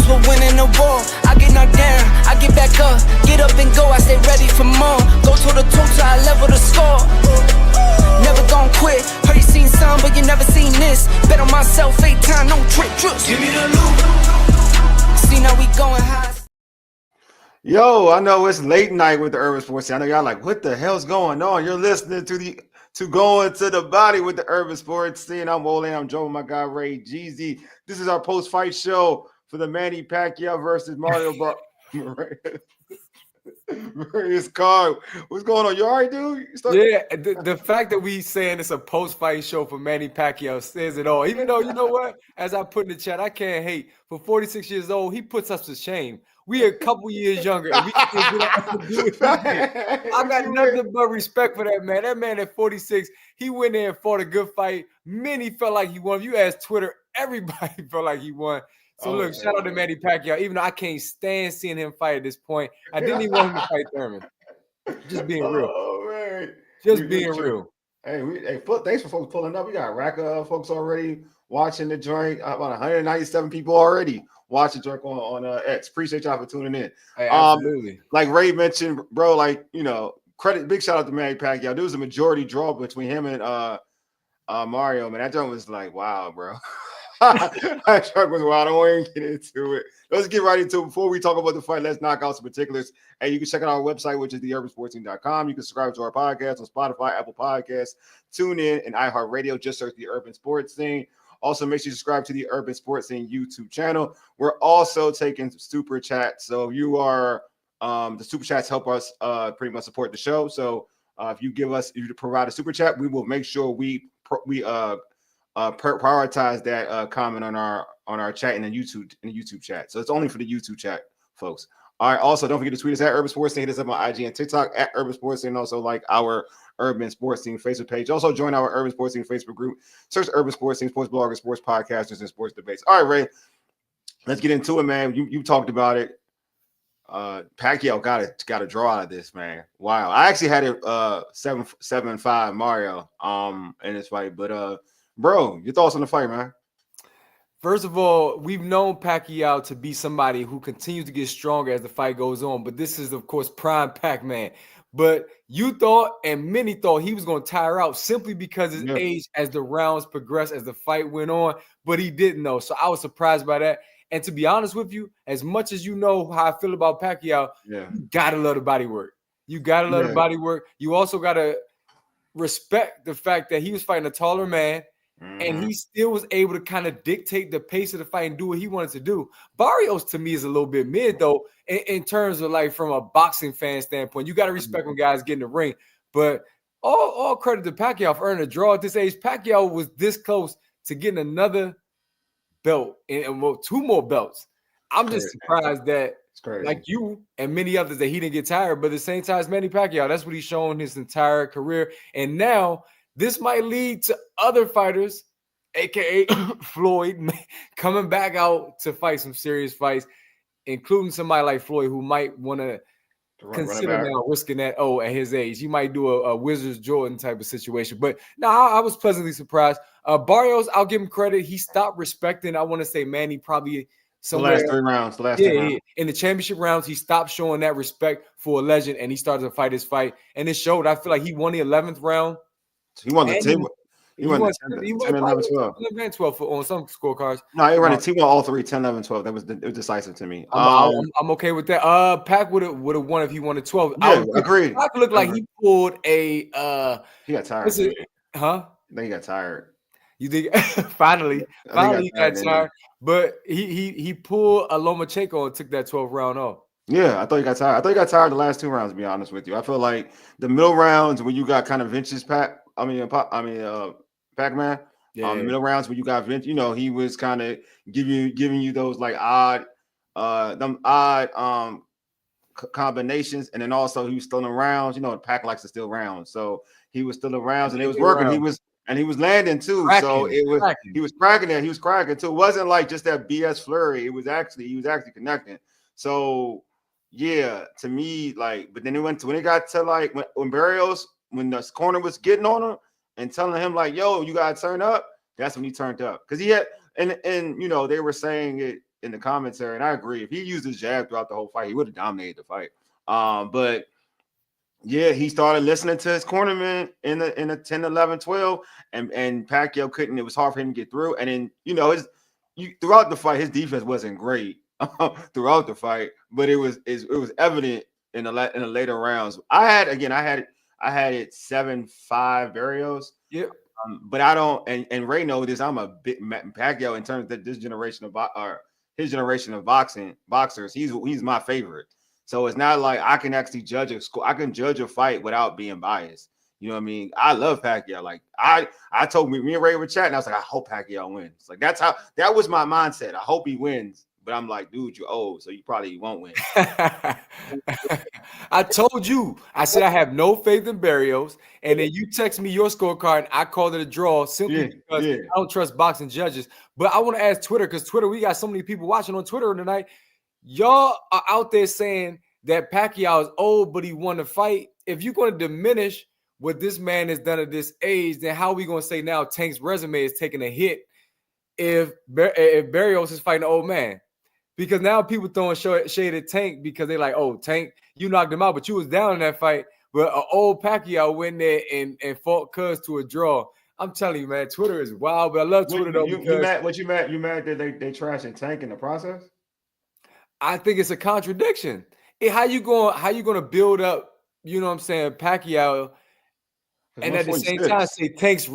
lose, we're winning the war. I get knocked down, I get back up, get up and go, I stay ready for more. Go toe to toe till I level the score. Never gon' quit. Heard you seen some, but you never seen this. Bet on myself 8 times, no trick, trust. Give me the loot. See now we going high. Yo, I know it's late night with the Urban Sports Scene. I know y'all like, what the hell's going on? You're listening to Going to the Body with the Urban Sports Scene. I'm Wole. I'm joined with my guy Ray Jeezy. This is our post-fight show for the Manny Pacquiao versus Mario Barrios card. What's going on? You all right, dude? Yeah, the fact that we saying it's a post-fight show for Manny Pacquiao says it all. Even though, you know what? As I put in the chat, I can't hate. For 46 years old, he puts us to shame. We a couple years younger, and we can do it. I got nothing but respect for that man. That man at 46, he went there and fought a good fight. Many felt like he won. If you ask Twitter, everybody felt like he won. So look, shout out to Manny Pacquiao. Even though I can't stand seeing him fight at this point, I didn't even want him to fight Thurman. Just being real. Oh man, just being real. Hey, thanks for folks pulling up. We got a rack of folks already watching the joint. About 197 people already watching the joint on X. Appreciate y'all for tuning in. Hey, absolutely. Like Ray mentioned, bro. Like big shout out to Manny Pacquiao. There was a majority draw between him and Mario. Man, that joint was like, wow, bro. That joint was wild. I don't want to get into it. Let's get right into it. Before we talk about the fight, let's knock out some particulars. Hey, you can check out our website, which is theurbansportscene.com. You can subscribe to our podcast on Spotify, Apple Podcasts, TuneIn, and iHeartRadio. Just search The Urban Sports Scene. Also, make sure you subscribe to the Urban Sports Scene YouTube channel. We're also taking super chats. So if you are, the super chats help us pretty much support the show. So if you provide a super chat, we will make sure we prioritize that comment on our chat in the YouTube chat. So it's only for the YouTube chat, folks. All right. Also, don't forget to tweet us at Urban Sports Scene. Hit us up on IG and TikTok at Urban Sports Scene. Also, like our Urban Sports Scene Facebook page. Also, join our Urban Sports Scene Facebook group. Search Urban Sports Scene, sports bloggers, sports podcasters, and sports debates. All right, Ray. Let's get into it, man. You talked about it. Pacquiao got a draw out of this, man. Wow. I actually had it 7-5 Mario in this fight, but bro, your thoughts on the fight, man? First of all, we've known Pacquiao to be somebody who continues to get stronger as the fight goes on, but this is, of course, prime Pac-Man. But you thought, and many thought, he was going to tire out simply because his age as the rounds progressed, as the fight went on, but he didn't know. So I was surprised by that. And to be honest with you, as much as you know how I feel about Pacquiao, you got to love the body work. You got to love the body work. You also got to respect the fact that he was fighting a taller man, and he still was able to kind of dictate the pace of the fight and do what he wanted to do. Barrios, to me, is a little bit mid, though, in terms of like from a boxing fan standpoint. You got to respect when guys get in the ring. But all credit to Pacquiao for earning a draw at this age. Pacquiao was this close to getting another belt and 2 more belts. I'm just surprised that, like you and many others, that he didn't get tired. But at the same time as Manny Pacquiao, that's what he's shown his entire career. And now this might lead to other fighters, a.k.a. Floyd, coming back out to fight some serious fights, including somebody like Floyd who might want to consider now risking that at his age. He might do a Wizards Jordan type of situation. But no, I was pleasantly surprised. Barrios, I'll give him credit. He stopped respecting, I want to say, Manny probably somewhere. The last 3 rounds. In the championship rounds, he stopped showing that respect for a legend, and he started to fight his fight. And it showed. I feel like he won the 11th round. He won the 10. He won 10, 11, 12. 11, 12 on some scorecards. No, he ran a team on all 3, 10, 11, 12. It was decisive to me. I'm okay with that. Pac would have won if he won a 12. Yeah, agreed. Pac looked like he pulled a he got tired. Huh? Then he got tired. You think finally he got tired. But he pulled a Lomachenko and took that 12th round off. Yeah, I thought he got tired. I thought he got tired the last 2 rounds, to be honest with you. I feel like the middle rounds when you got kind of Vince's Pac-Man. The middle rounds when you got Vince, he was kind of giving you those like odd combinations, and then also he was stealing rounds. The Pac likes to steal rounds, so he was stealing rounds, and it was working. He was landing too. So he was cracking there. He was cracking too. It wasn't like just that BS flurry. He was actually connecting. So yeah, to me, like, but then when it got to like when Barrios, when the corner was getting on him and telling him like, yo, you gotta turn up, that's when he turned up. Because he had and they were saying it in the commentary, and I agree. If he used his jab throughout the whole fight, he would have dominated the fight. But yeah, he started listening to his cornerman in the 10, 11, 12, and Pacquiao couldn't. It was hard for him to get through. And then throughout the fight, his defense wasn't great throughout the fight, but it was evident in the later rounds. I had it 7-5 Barrios. Yep. But I don't, and Ray knows this. I'm a big Pacquiao in terms of this generation of his generation of boxers. He's my favorite. So it's not like I can actually judge a score. I can judge a fight without being biased. You know what I mean? I love Pacquiao. Like I told me and Ray were chatting. I was like, I hope Pacquiao wins. Like that was my mindset. I hope he wins. But I'm like, dude, you're old, so you probably won't win. I told you. I said I have no faith in Barrios, and then you text me your scorecard, and I called it a draw simply because I don't trust boxing judges. But I want to ask Twitter, because Twitter, we got so many people watching on Twitter tonight. Y'all are out there saying that Pacquiao is old, but he won the fight. If you're going to diminish what this man has done at this age, then how are we going to say now Tank's resume is taking a hit if Barrios is fighting an old man? Because now people throwing shade at Tank because they're like, oh, Tank, you knocked him out, but you was down in that fight. But an old Pacquiao went there and fought Cuz to a draw. I'm telling you, man, Twitter is wild, but I love Twitter though. You mad that they trashing Tank in the process? I think it's a contradiction. How you going to build up, you know what I'm saying, Pacquiao, and at the same time say Tank's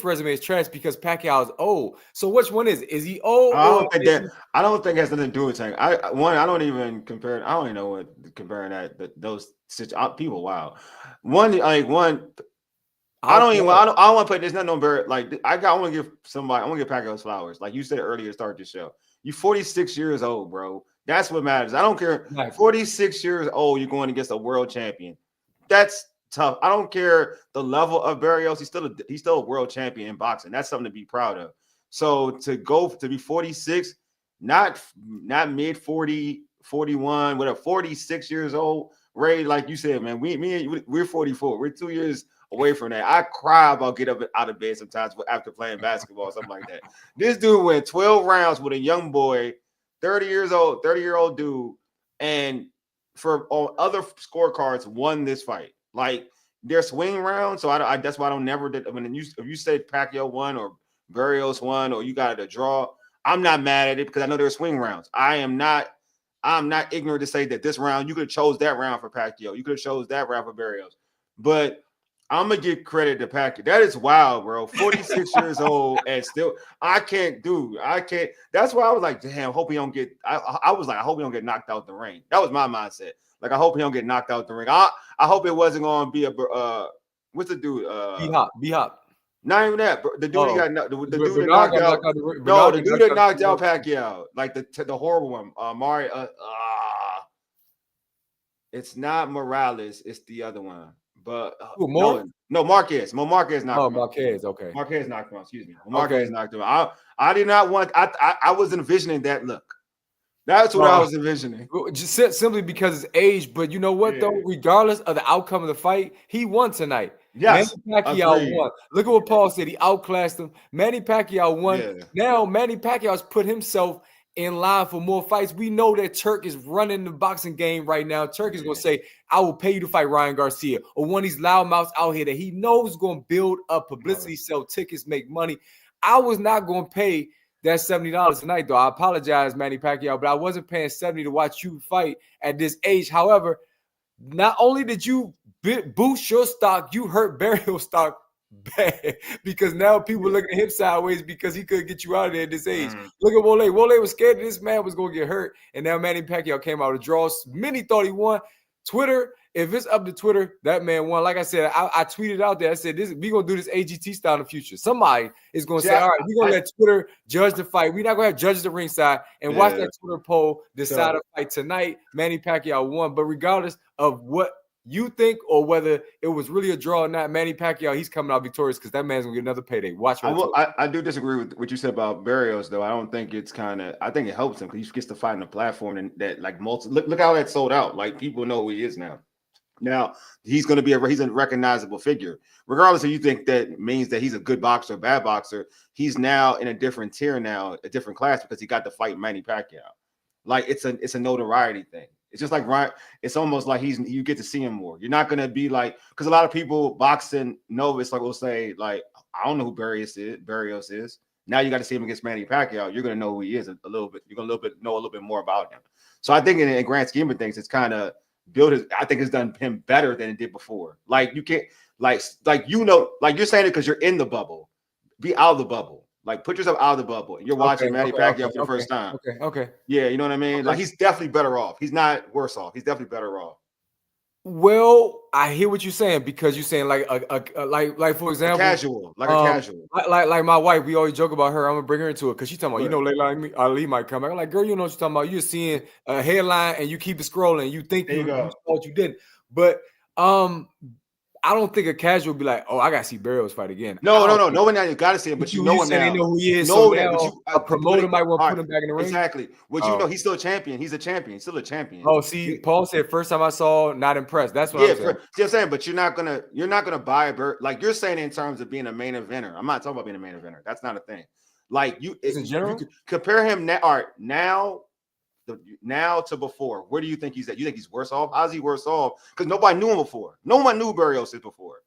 resume is trash because Pacquiao is old. So which one is it? Is he old? I don't think it has nothing to do with Tank. I don't even compare. I don't even know what comparing those people. Wow. I don't want to put. There's nothing on Barrett. Like I want to give Pacquiao flowers. Like you said earlier to start the show. You're 46 years old, bro. That's what matters. I don't care. 46 years old, you're going against a world champion. That's tough. I don't care the level of Barrios. He's still a world champion in boxing. That's something to be proud of. So to be 46, not mid 40, 41, whatever, 46 years old. Ray, like you said, man, we're 44. We're 2 years away from that. I cry about get up out of bed sometimes after playing basketball, something like that. This dude went 12 rounds with a young boy, 30-year-old dude, and for all other scorecards won this fight. Like they're swing rounds, so I that's why I don't never did. I mean, if you say Pacquiao won or Barrios won or you got a draw, I'm not mad at it because I know they're swing rounds. I'm not ignorant to say that this round you could have chose that round for Pacquiao, you could have chose that round for Barrios, but I'm gonna give credit to Pacquiao. That is wild, bro. 46 years old and still, I can't. That's why I was like, damn. Hope he don't get. I was like, I hope he don't get knocked out the ring. That was my mindset. Like, I hope he don't get knocked out the ring. I hope it wasn't gonna be what's the dude? B-Hop. Not even that. The dude he got the dude that knocked out. No, the dude that knocked out Pacquiao, like the horrible one. Mario. It's not Morales. It's the other one. But no, Marquez. Marquez knocked him out. Marquez, okay. Marquez knocked him out. Excuse me. Marquez knocked him out. I did not want. I was envisioning that look. That's what I was envisioning. Just simply because his age. But you know what though? Regardless of the outcome of the fight, he won tonight. Yes, Manny Pacquiao won. Look at what Paul said. He outclassed him. Manny Pacquiao won. Yeah. Now Manny Pacquiao's put himself in line for more fights. We know that Turk is running the boxing game right now. Turk is going to say, I will pay you to fight Ryan Garcia, or one of these loudmouths out here that he knows is going to build up publicity, sell tickets, make money. I was not going to pay that $70 tonight, though. I apologize, Manny Pacquiao, but I wasn't paying $70 to watch you fight at this age. However, not only did you boost your stock, you hurt Barrios' stock bad because now people looking at him sideways because he couldn't get you out of there at this age. Look at Wole. Wole was scared that this man was going to get hurt, and now Manny Pacquiao came out of draws. Many thought he won. Twitter, if it's up to Twitter, that man won. Like I said, I tweeted out there. I said, we're going to do this AGT style in the future. Somebody is going to say, all right, we're going to let Twitter judge the fight. We're not going to have judges at ringside and watch that Twitter poll decide a fight tonight. Manny Pacquiao won. But regardless of what you think or whether it was really a draw or not, Manny Pacquiao, he's coming out victorious because that man's going to get another payday. Watch I do disagree with what you said about Barrios, though. I don't think it's I think it helps him because he gets to fight on a platform and that like look how that sold out. Like people know who he is now. Now he's going to be he's a recognizable figure, regardless if you think that means that he's a good boxer or bad boxer. He's now in a different tier now, a different class because he got to fight Manny Pacquiao. Like it's a notoriety thing. It's just like Ryan. It's almost like you get to see him more. You're not gonna be like because a lot of people boxing novice like will say like I don't know who Barrios is. Now you got to see him against Manny Pacquiao. You're gonna know who he is a little bit. You're gonna know a little bit more about him. So I think in the grand scheme of things, it's kind of I think it's done him better than it did before. Like you can't like you're saying it because you're in the bubble. Be out of the bubble. Like put yourself out of the bubble. You're watching Manny Pacquiao for the first time. Okay. Yeah, you know what I mean? Like he's definitely better off. He's not worse off. He's definitely better off. Well, I hear what you're saying because you're saying like like for example, casual. Like my wife, we always joke about her. I'm gonna bring her into it because she's talking about, Layla Ali might come back. I'm like, girl, you know what you're talking about. You're seeing a headline and you keep it scrolling. You think you thought you didn't, but I don't think a casual would be like, oh, I gotta see Barrios fight again. No one now you gotta see him, but you know him now. They know who he is. Know so that, now a promoter might want to put him back in the ring. Exactly. What you know, he's still a champion. He's a champion. He's still a champion. Oh, see, Paul said first time I saw, not impressed. That's what I'm saying. Just saying, but you're not gonna buy a like you're saying in terms of being a main eventer. I'm not talking about being a main eventer. That's not a thing. Like in general, you compare him now. All right, now to before. Where do you think he's at? You think he's worse off? How's he worse off? Because nobody knew him before. No one knew Barrios before.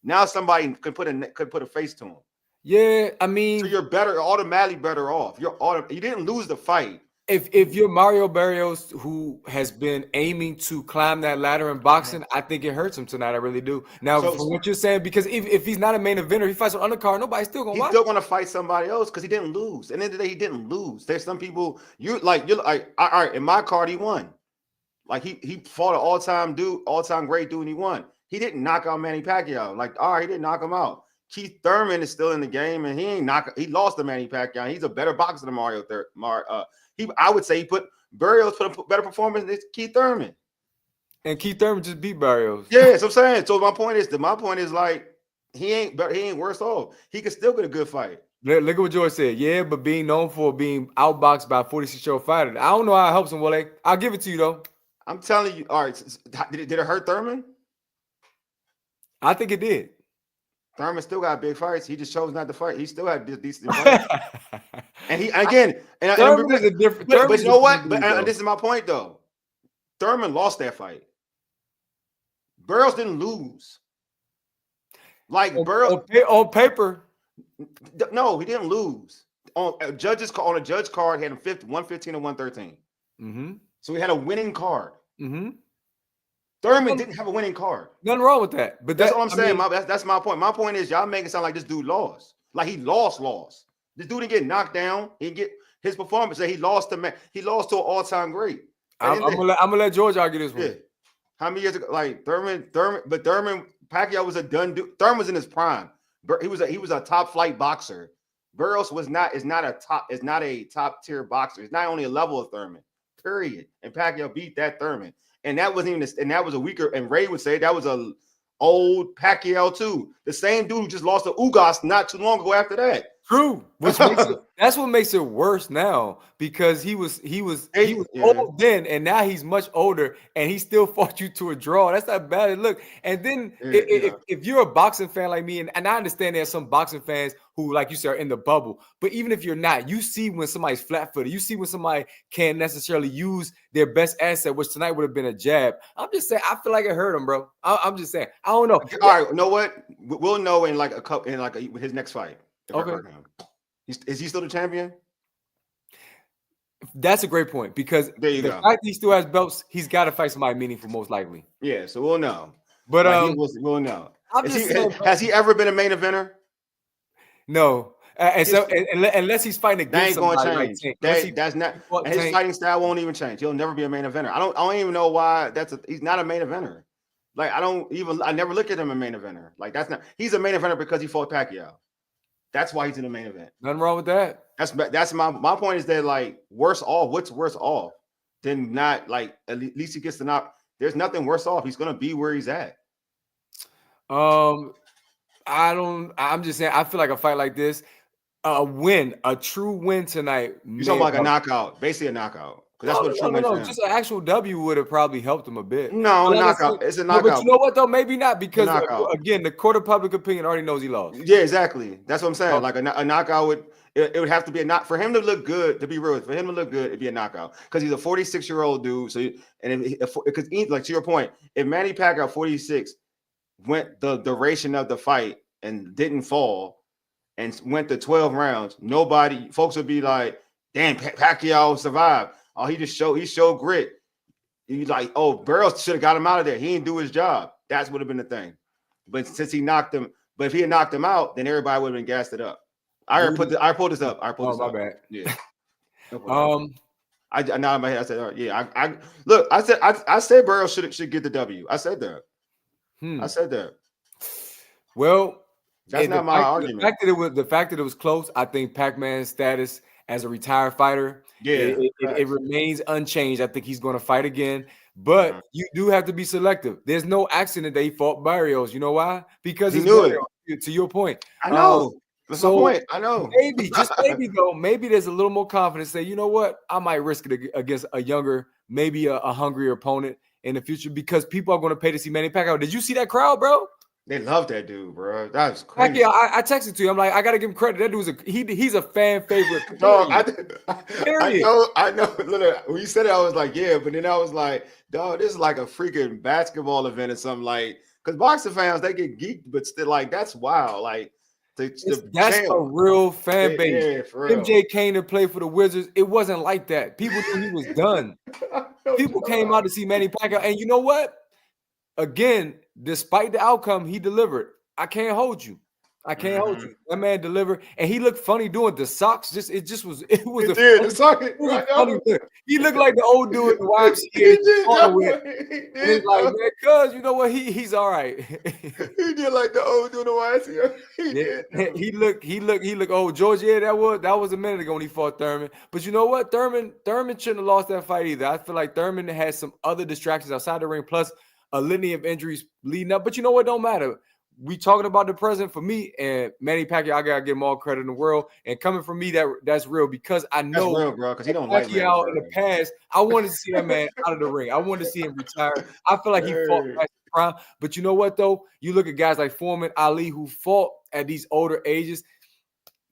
Now somebody could put a face to him. Yeah, I mean, so you're automatically better off. You didn't lose the fight. If you're Mario Barrios, who has been aiming to climb that ladder in boxing, I think it hurts him tonight. I really do. Now, from what you're saying, because if he's not a main eventer, he fights an undercard, nobody's still gonna watch. He's still gonna fight somebody else because he didn't lose. At the end of the day, he didn't lose. There's some people you're like, all right, in my card, he won. Like he fought an all-time great dude, and he won. He didn't knock out Manny Pacquiao. Like, all right, he didn't knock him out. Keith Thurman is still in the game, and he lost to Manny Pacquiao. He's a better boxer than I would say Barrios put a better performance than Keith Thurman. And Keith Thurman just beat Barrios. Yeah, so I'm saying. So my point is like he ain't worse off. He could still get a good fight. Look at what Joet said. Yeah, but being known for being outboxed by a 46-year-old fighter. I don't know how it helps him, Wole. I'll give it to you though. I'm telling you. All right, did it hurt Thurman? I think it did. Thurman still got big fights. He just chose not to fight. He still had decent fights. And Thurman is a different. But you know what? But this is my point though. Thurman lost that fight. Barrios didn't lose. Like Barrios on paper. No, he didn't lose. On a judge card, he had him 115 and 113. Mm-hmm. So he had a winning card. Mm-hmm. Thurman didn't have a winning card. Nothing wrong with that. But that's what I'm saying. That's my point. My point is y'all make it sound like this dude lost. Like he lost. This dude didn't get knocked down. He didn't get his performance. He lost to an all-time great. I'm gonna let George argue this one. Yeah. How many years ago? Like Thurman, Pacquiao was a done dude. Thurman was in his prime. He was a top flight boxer. Barrios is not a top tier boxer. It's not only a level of Thurman. Period. And Pacquiao beat that Thurman. And that wasn't even and that was a weaker, and Ray would say that was a old Pacquiao too. The same dude who just lost to Ugas not too long ago after that. True. That's what makes it worse now, because he was old then, and now he's much older, and he still fought you to a draw. That's not bad. Look, and then if you're a boxing fan like me, and I understand there's some boxing fans who, like you said, are in the bubble, but even if you're not, you see when somebody's flat-footed. You see when somebody can't necessarily use their best asset, which tonight would have been a jab. I'm just saying, I feel like it hurt him, bro. I'm just saying. I don't know. All right, you know what? We'll know in his next fight. Okay. Is he still the champion? That's a great point, because the fact he still has belts, he's got to fight somebody meaningful, most likely. Yeah, so we'll know. But we'll know. Has he ever been a main eventer? No. Unless he's fighting against somebody. That ain't going to change. That's not. And his fighting style won't even change. He'll never be a main eventer. I don't even know why he's not a main eventer. Like I never look at him a main eventer. Like he's a main eventer because he fought Pacquiao. That's why he's in the main event. Nothing wrong with that. That's my point, is that like worse off. What's worse off than not? Like at least he gets to knock. There's nothing worse off. He's gonna be where he's at. I'm just saying. I feel like a fight like this, a true win tonight. You're talking about like a knockout, basically a knockout. because that's what a true win for him. Just an actual W would have probably helped him a bit. No, knockout. It's a knockout. But you know what though? Maybe not because again, the court of public opinion already knows he lost. Yeah, exactly. That's what I'm saying. Like a knockout would. It would have to be a knock for him to look good. To be real, for him to look good, it'd be a knockout because he's a 46-year-old dude. So because like to your point, if Manny Pacquiao 46 went the duration of the fight and didn't fall and went to 12 rounds, folks would be like, damn, Pacquiao survived. Oh, he showed grit. He's like, oh, Barrios should have got him out of there. He didn't do his job. That would have been the thing. But since he knocked him, if he had knocked him out, then everybody would have been gassed it up. I pulled this up. My bad. Yeah. I now in my head I said, yeah. I said Barrios should get the W. I said that. I said that. Well, that's not my argument. The fact that it was close, I think Pac-Man's status as a retired fighter, it remains unchanged. I think he's going to fight again, but you do have to be selective. There's no accident that he fought Barrios. You know why? Because he knew it. To your point, I know. That's my point. I know. Maybe, just maybe though, maybe there's a little more confidence. Say, you know what? I might risk it against a younger, maybe a hungrier opponent in the future because people are going to pay to see Manny Pacquiao. Did you see that crowd, bro? They love that dude, bro. That's crazy. Pacquiao, I texted to you. I'm like, I gotta give him credit. That dude's he's a fan favorite. No, I know. Literally, when you said it, I was like, yeah, but then I was like, dog, this is like a freaking basketball event or something like. Because boxing fans, they get geeked, but still, like, that's wild. Like. That's a real fan base. Yeah, for real. MJ came to play for the Wizards. It wasn't like that. People knew he was done. People came out to see Manny Pacquiao. And you know what? Again, despite the outcome, he delivered. I can't hold you. That man delivered, and he looked funny doing the socks. He looked like the old dude in the YMCA. He's like, man, cuz you know what? He's all right. He did like the old dude in the YMCA. He looked old. George, that was a minute ago when he fought Thurman. But you know what? Thurman shouldn't have lost that fight either. I feel like Thurman had some other distractions outside the ring, plus a litany of injuries leading up. But you know what? Don't matter. We talking about the present for me and Manny Pacquiao. I gotta give him all credit in the world. And coming from me, that's real because I know that's real, bro. Because he don't like Pacquiao in the past. I wanted to see that man out of the ring. I wanted to see him retire. I feel like he fought past the prime. But you know what though? You look at guys like Foreman, Ali, who fought at these older ages.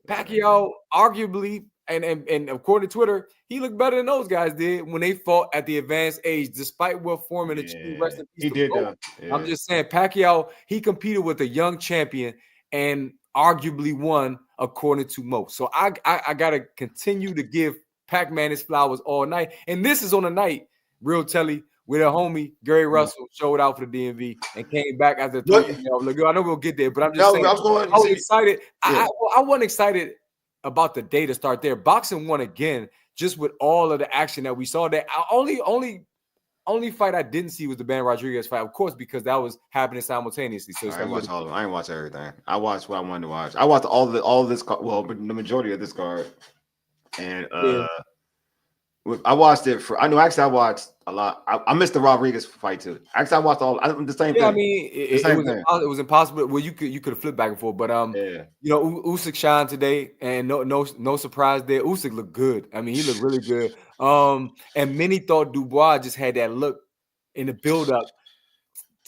Pacquiao, arguably, and according to Twitter, he looked better than those guys did when they fought at the advanced age, despite what Foreman achieved. He did that. Yeah. I'm just saying, Pacquiao, he competed with a young champion and arguably won according to most. So I gotta continue to give Pac-Man his flowers all night. And this is on a night, real telly, with a homie, Gary Russell, showed out for the DMV and came back after 3 years. I know we'll get there, but I'm just saying, I was excited. Yeah. I wasn't excited about the day to start there. Boxing won again, just with all of the action that we saw. That only fight I didn't see was the Ben Rodriguez fight, of course, because that was happening simultaneously. So I ain't watch everything. I watched what I wanted to watch. I watched all of this. Well, the majority of this card, and I watched it for. I watched a lot. I missed the Rodriguez fight too. Actually, I watched the same thing. I mean, it was impossible. Well, you could have flipped back and forth, but Usyk shined today, and no surprise there. Usyk looked good. I mean, he looked really good. And many thought Dubois just had that look in the build-up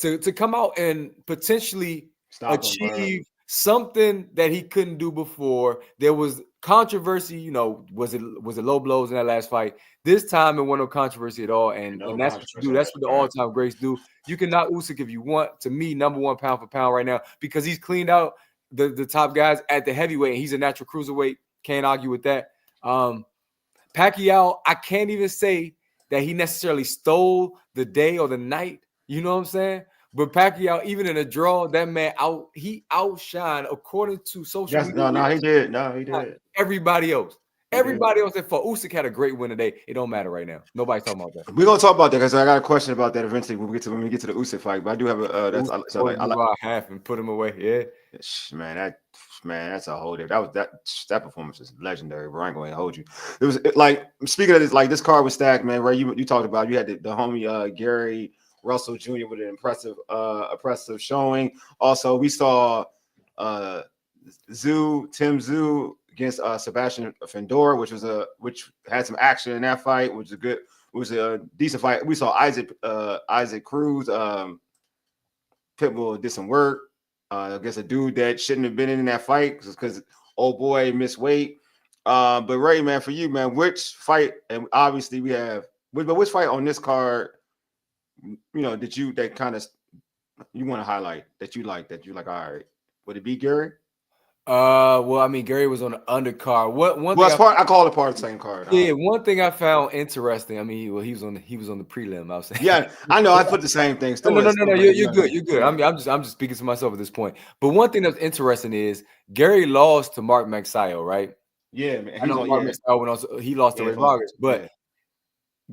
to come out and potentially achieve something that he couldn't do before. There was controversy, was it low blows in that last fight? This time it wasn't no controversy at all, and that's what you do. That's what the all-time greats do. You can knock Usyk if you want. To me, number one pound for pound right now because he's cleaned out the top guys at the heavyweight, and he's a natural cruiserweight. Can't argue with that. Pacquiao, I can't even say that he necessarily stole the day or the night. You know what I'm saying? But Pacquiao, even in a draw, that man outshined, according to social media. No, he did. No, he did. Everybody else. Everybody else that fought. Usyk had a great win today. It don't matter right now. Nobody's talking about that. We're gonna talk about that because I got a question about that eventually when we get to the Usyk fight. But I do have a half and put him away. Yeah. That's a whole different. That performance is legendary, bro. I ain't going to hold you. It was speaking of this, like this card was stacked, man. Ray, you talked about you had the homie Gary Russell Jr. with an impressive showing. Also, we saw Tszyu against Sebastian Fundora, which had some action in that fight, which was a decent fight. We saw Isaac Cruz, Pitbull did some work against a dude that shouldn't have been in that fight because old boy missed weight. But Ray, man, for you, man, which fight, and obviously we have, but which fight on this card, that you want to highlight that you're like, all right, would it be Gary? Well, I mean, Gary was on the undercard. I call it part of the same card. Yeah, one thing I found interesting. I mean, he was on the prelim. I was saying. Yeah, I know. I put the same things. No. You're good. You're good. I'm just speaking to myself at this point. But one thing that's interesting is Gary lost to Mark Magsayo, right? Yeah, man. I know Mark Magsayo he lost to Ray Vargas, but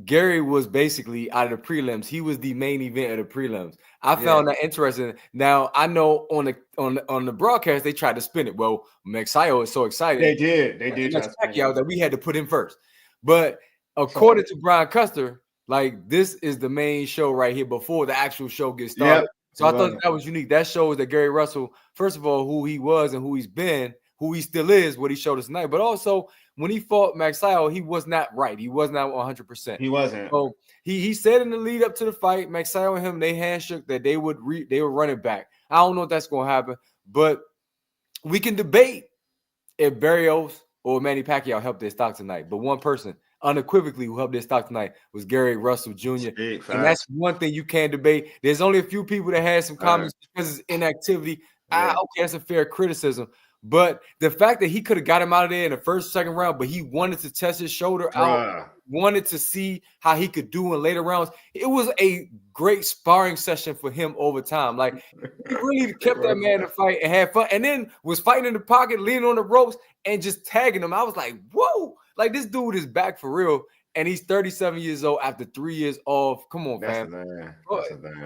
Gary was basically out of the prelims. He was the main event of the prelims. I found that interesting. Now I know on the broadcast they tried to spin it. Well, Magsayo is so excited. They did. Pacquiao that we had to put him first. But according to Brian Custer, like this is the main show right here before the actual show gets started. Yep. So I thought that was unique. That shows that Gary Russell, first of all, who he was and who he's been, who he still is, what he showed us tonight. But also when he fought Magsayo, he was not right. He was not 100%. He wasn't. So he said in the lead up to the fight, Magsayo and him, they handshook that they would run it back. I don't know if that's going to happen, but we can debate if Barrios or Manny Pacquiao helped their stock tonight. But one person unequivocally who helped their stock tonight was Gary Russell Jr. And that's one thing you can't debate. There's only a few people that had some comments because it's inactivity. Okay, that's a fair criticism. But the fact that he could have got him out of there in the first, second round, but he wanted to test his shoulder out, wanted to see how he could do in later rounds. It was a great sparring session for him over time. Like, he really kept that man in the fight and had fun. And then was fighting in the pocket, leaning on the ropes, and just tagging him. I was like, whoa. Like, this dude is back for real. And he's 37 years old after 3 years off. Come on, man.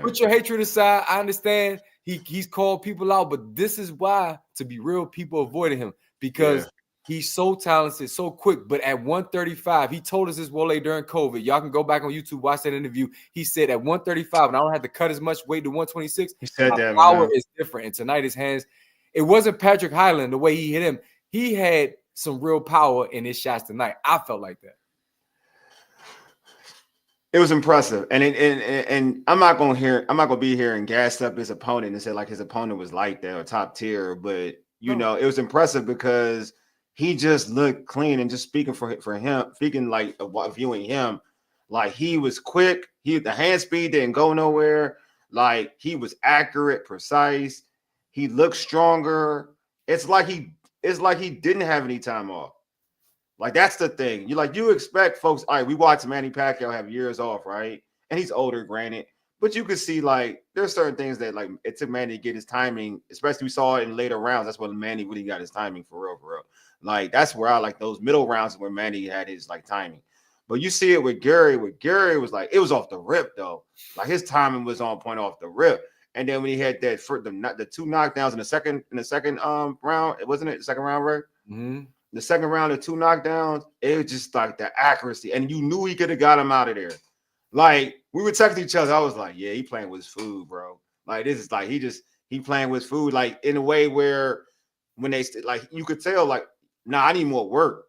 Put your hatred aside. I understand he's called people out, but this is why, to be real, people avoided him because he's so talented, so quick. But at 135, he told us this Wole during COVID. Y'all can go back on YouTube, watch that interview. He said at 135, and I don't have to cut as much weight to 126. He said that power is different. And tonight his hands, it wasn't Patrick Hyland the way he hit him. He had some real power in his shots tonight. I felt like that. It was impressive, and I'm not gonna be here and gas up his opponent and say like his opponent was like that or top tier, but it was impressive because he just looked clean and just speaking for him, speaking like viewing him, like he was quick. The hand speed didn't go nowhere. Like he was accurate, precise. He looked stronger. It's like he didn't have any time off. Like, that's the thing. You expect folks, all right, we watched Manny Pacquiao have years off, right? And he's older, granted. But you could see, like, there's certain things that, like, it took Manny to get his timing, especially we saw it in later rounds. That's when Manny really got his timing for real. Like, that's where I like those middle rounds where Manny had his, like, timing. But you see it with Gary. With Gary, was like, it was off the rip, though. Like, his timing was on point off the rip. And then when he had that for the two knockdowns in the second round, wasn't it the second round, right? Mm-hmm. The second round of two knockdowns, it was just like the accuracy. And you knew he could have got him out of there. Like, we were texting each other. I was like, yeah, he playing with his food, bro. Like, this is like, he playing with his food, like, in a way where when they, like, you could tell, like, nah, I need more work.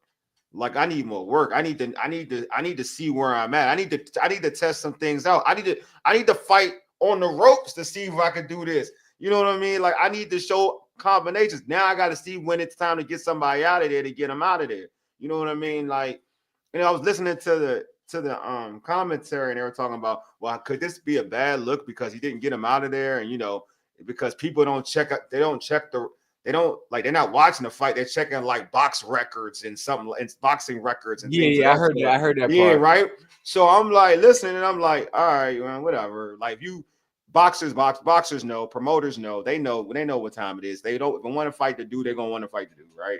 Like, I need more work. I need to see where I'm at. I need to test some things out. I need to fight on the ropes to see if I can do this. You know what I mean? Like, I need to show combinations. Now I got to see when it's time to get somebody out of there to get them out of there. You know what I mean? Like, I was listening to the commentary and they were talking about, well, could this be a bad look because he didn't get him out of there? And because people don't check, they're not watching the fight. They're checking like box records and boxing records and things. I heard that. Yeah, part. Right. So I'm like listening and I'm like, all right, man, whatever. Like boxers know, promoters know, they know what time it is. They don't, if they want to fight the dude, they're gonna want to fight the dude, right?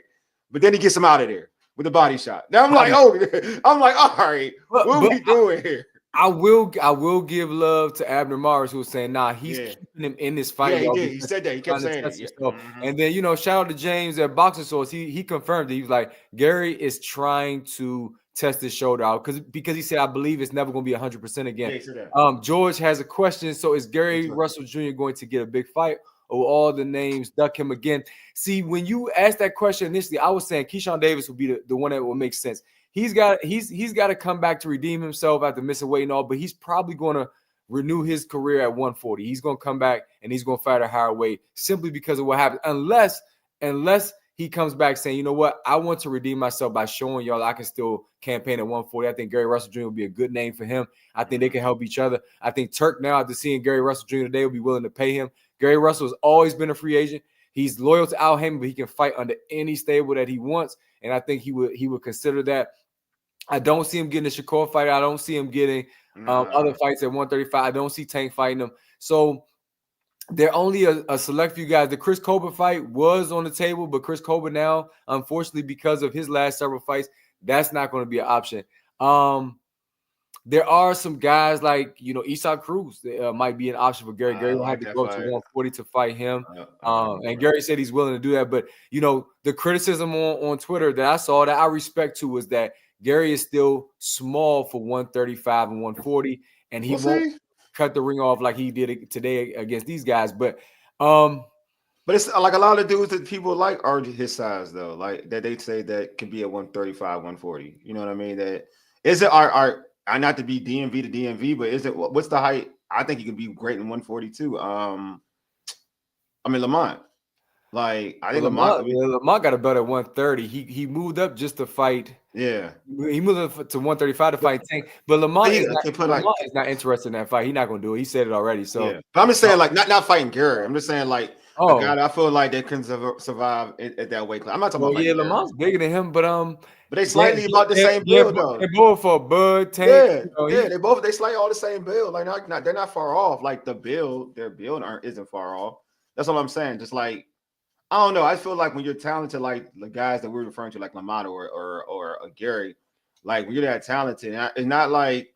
But then he gets him out of there with a body shot. Now I'm like, all right, what are we doing here? I will give love to Abner Mars, who was saying, nah, he's keeping him in this fight. Yeah, he did. He said that. He kept saying it. Yeah. Mm-hmm. And then, shout out to James at Boxing Source. He confirmed it. He was like, Gary is trying to test his shoulder out because he said, I believe it's never going to be 100% again. Yeah, George has a question. So is Gary Russell Jr. going to get a big fight, or all the names duck him again? See, when you asked that question initially, I was saying Keyshawn Davis would be the one that would make sense. He's got to come back to redeem himself after missing weight and all, but he's probably going to renew his career at 140. He's going to come back and he's going to fight a higher weight simply because of what happened. Unless he comes back saying, you know what, I want to redeem myself by showing y'all I can still campaign at 140. I think Gary Russell Jr. would be a good name for him. I think they can help each other. I think Turk, now after seeing Gary Russell Jr. today, will be willing to pay him. Gary Russell has always been a free agent. He's loyal to Al Haymon, but he can fight under any stable that he wants, and I think he would consider that. I don't see him getting a Shakur fight. I don't see him getting other fights at 135. I don't see Tank fighting him. So there are only a select few guys. The Chris Colbert fight was on the table, but Chris Colbert now, unfortunately, because of his last several fights, that's not going to be an option. There are some guys like, Isak Cruz might be an option for Gary. Gary will have to go to 140 to fight him. And Gary said he's willing to do that. But, the criticism on Twitter that I saw that I respect to was that Gary is still small for 135 and 140, and he won't cut the ring off like he did today against these guys. But it's like a lot of dudes that people like are his size, though, like that they say that could be at 135, 140. You know what I mean? That is it. Are not to be DMV to DMV, but is it? What's the height? I think he can be great in 142. Lamont. Like I think Lamont got a belt at 130. He moved up just to fight. Yeah, he moved up to 135 to fight Tank. But Lamont is not interested in that fight. He's not going to do it. He said it already. So, yeah. But I'm just saying, like not fighting Gary. I'm just saying, like, God, I feel like they can survive at that weight class. I'm not talking about. Yeah, Lamont's bigger than him, but they slightly about the same build though. They both for Bud Tank. They slightly all the same build. Like they're not far off. Like their build isn't far off. That's what I'm saying. Just like. I don't know. I feel like when you're talented, like the guys that we're referring to, like Lamont or Gary, like when you're that talented, it's not like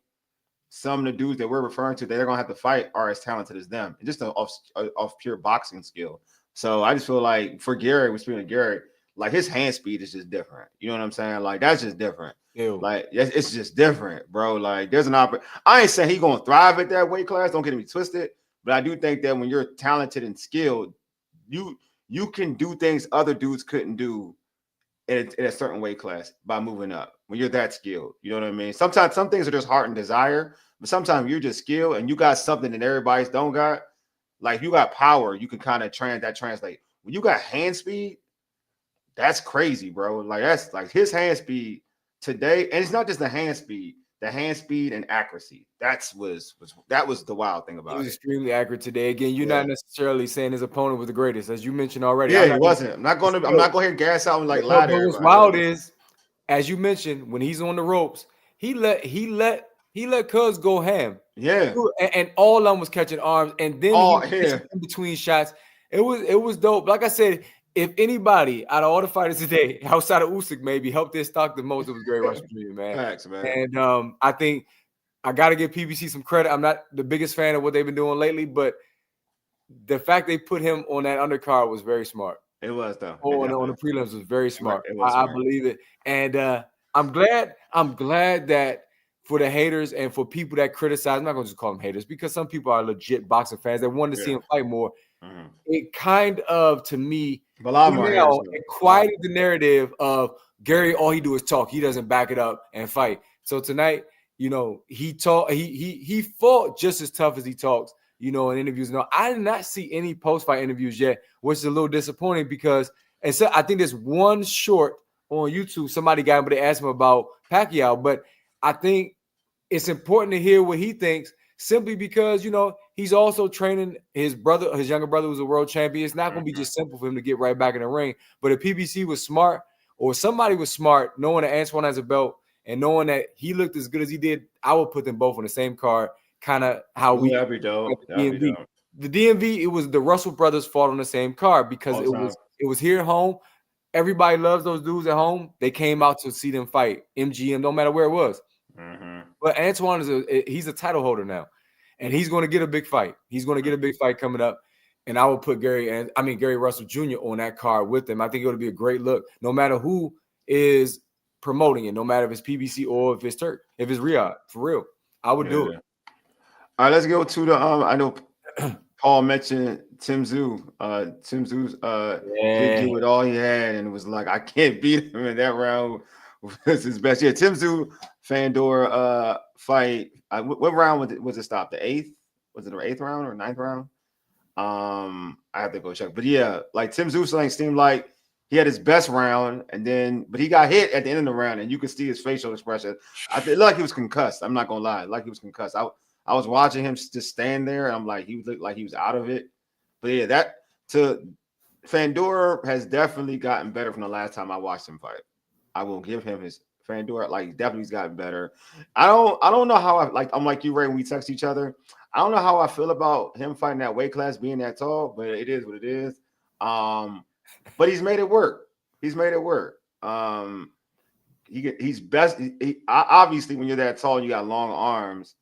some of the dudes that we're referring to that they're gonna have to fight are as talented as them. It's just off pure boxing skill. So I just feel like for Gary, we're speaking of Gary, like his hand speed is just different. You know what I'm saying? Like that's just different. Ew. Like it's just different, bro. Like there's an opportunity. I ain't saying he's gonna thrive at that weight class. Don't get me twisted. But I do think that when you're talented and skilled, you can do things other dudes couldn't do in a certain weight class by moving up when you're that skilled. You know what I mean? Sometimes some things are just heart and desire, but sometimes you're just skilled and you got something that everybody's don't got. Like if you got power, you can kind of translate. When you got hand speed, that's crazy, bro. Like that's like his hand speed today, and it's not just the hand speed and accuracy. That was the wild thing about it. He was extremely accurate today. Again, you're not necessarily saying his opponent was the greatest, as you mentioned already. Yeah, he wasn't. I'm not going to gas out and like lie to what's wild is, as you mentioned, when he's on the ropes, he let Cuz go ham. Yeah, and all of them was catching arms, and then in between shots, it was dope. Like I said, if anybody out of all the fighters today, outside of Usyk, maybe helped their stock the most, it was Gary Russell Jr., man. Facts, man. And I think I got to give PBC some credit. I'm not the biggest fan of what they've been doing lately, but the fact they put him on that undercard was very smart. It was, though. On the prelims was very smart. I believe it. And I'm glad that for the haters and for people that criticize, I'm not going to just call them haters because some people are legit boxing fans that wanted to see him fight more. Mm-hmm. It kind of, to me, it quieted the narrative of Gary, all he do is talk. He doesn't back it up and fight. So tonight, he fought just as tough as he talks, in interviews. No, I did not see any post-fight interviews yet, which is a little disappointing because so I think there's one short on YouTube. Somebody got him, but they asked him about Pacquiao. But I think it's important to hear what he thinks simply because, he's also training his younger brother who's a world champion. It's not going to be just simple for him to get right back in the ring. But if PBC was smart or somebody was smart, knowing that Antoine has a belt and knowing that he looked as good as he did, I would put them both on the same card, kind of how we that'd be dope. The DMV, it was the Russell brothers fought on the same card because it was here at home. Everybody loves those dudes at home. They came out to see them fight. MGM, no matter where it was. Mm-hmm. But Antoine he's a title holder now. And he's going to get a big fight. He's going to get a big fight coming up. And I will put Gary Russell Jr. on that card with him. I think it'll be a great look, no matter who is promoting it, no matter if it's PBC or if it's Turk, if it's Riyadh, for real. I would do it. All right, let's go to the I know Paul mentioned Tszyu. Tszyu did give it all he had, and it was like I can't beat him in that round. Was his best. Yeah, Tszyu Fundora fight. What round was it stopped? The 8th? Was it the 8th round or 9th round? I have to go check. But yeah, like Tszyu seemed like he had his best round, but he got hit at the end of the round, and you could see his facial expression. I feel like he was concussed. I'm not gonna lie, like he was concussed. I was watching him just stand there, and I'm like, he looked like he was out of it. But yeah, Fundora has definitely gotten better from the last time I watched him fight. I will give him his Fundora, like definitely's gotten better. I don't know how I'm like you, Ray, when we text each other. I don't know how I feel about him fighting that weight class, being that tall, but it is what it is. But he's made it work. He's made it work. He's best. Obviously, when you're that tall, and you got long arms.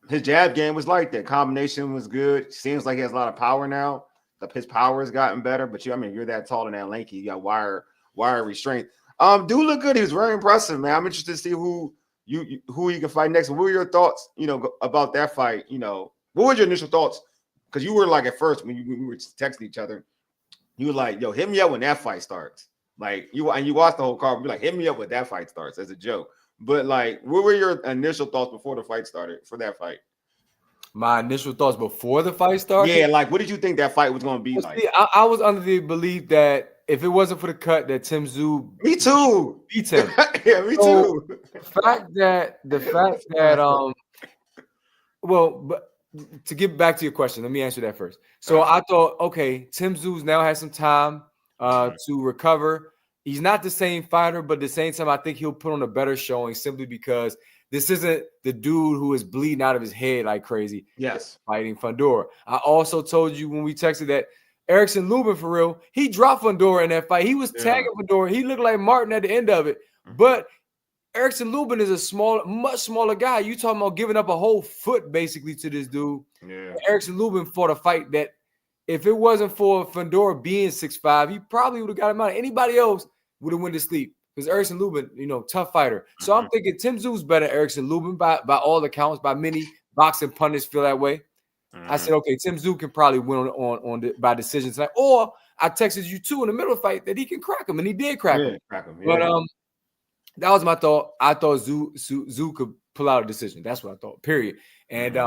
His jab game was like that. Combination was good. Seems like he has a lot of power now. His power has gotten better. But you're that tall and that lanky. You got wire restraint. Dude look good. He was very impressive, man. I'm interested to see who you can fight next. What were your thoughts, about that fight? What were your initial thoughts? Because you were like at first when we were texting each other, you were like, "Yo, hit me up when that fight starts." Like you watched the whole card. Be like, "Hit me up when that fight starts," as a joke. But like, what were your initial thoughts before the fight started for that fight? My initial thoughts before the fight started? Yeah, like what did you think that fight was going to be like? See, I was under the belief that if it wasn't for the cut, that Tszyu me too beats him. Yeah, me too. The fact that well, but to get back to your question, let me answer that first. So I thought, okay, Tszyu now has some time to recover. He's not the same fighter, but at the same time, I think he'll put on a better showing simply because this isn't the dude who is bleeding out of his head like crazy. Yes. Fighting Fundora. I also told you when we texted that Erickson Lubin, for real, he dropped Fundora in that fight. He was tagging Fundora. He looked like Martin at the end of it. But Erickson Lubin is much smaller guy. You talking about giving up a whole foot basically to this dude. Yeah. Erickson Lubin fought a fight that if it wasn't for Fundora being 6'5", he probably would have got him out. Anybody else would have went to sleep because Erickson Lubin, tough fighter. So I'm thinking Tszyu's better than Erickson Lubin by all accounts. By many boxing pundits feel that way. I said, okay, Tszyu can probably win by decision tonight. Or I texted you too in the middle of the fight that he can crack him, and he did crack him. But that was my thought. I thought Tszyu could pull out a decision. That's what I thought. Period. And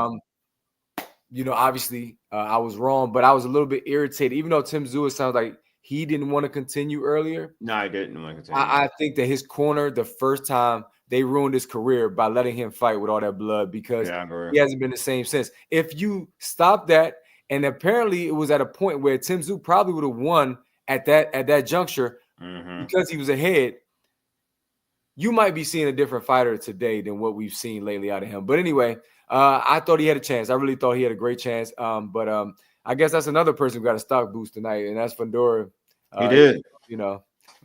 obviously I was wrong, but I was a little bit irritated, even though Tszyu, it sounds like he didn't want to continue earlier. No, he didn't want to continue. I think that his corner, the first time, they ruined his career by letting him fight with all that blood because he hasn't been the same since. If you stop that, and apparently it was at a point where Tszyu probably would have won at that juncture because he was ahead, you might be seeing a different fighter today than what we've seen lately out of him. But anyway, I thought he had a chance. I really thought he had a great chance. But I guess that's another person who got a stock boost tonight, and that's Fundora. He did.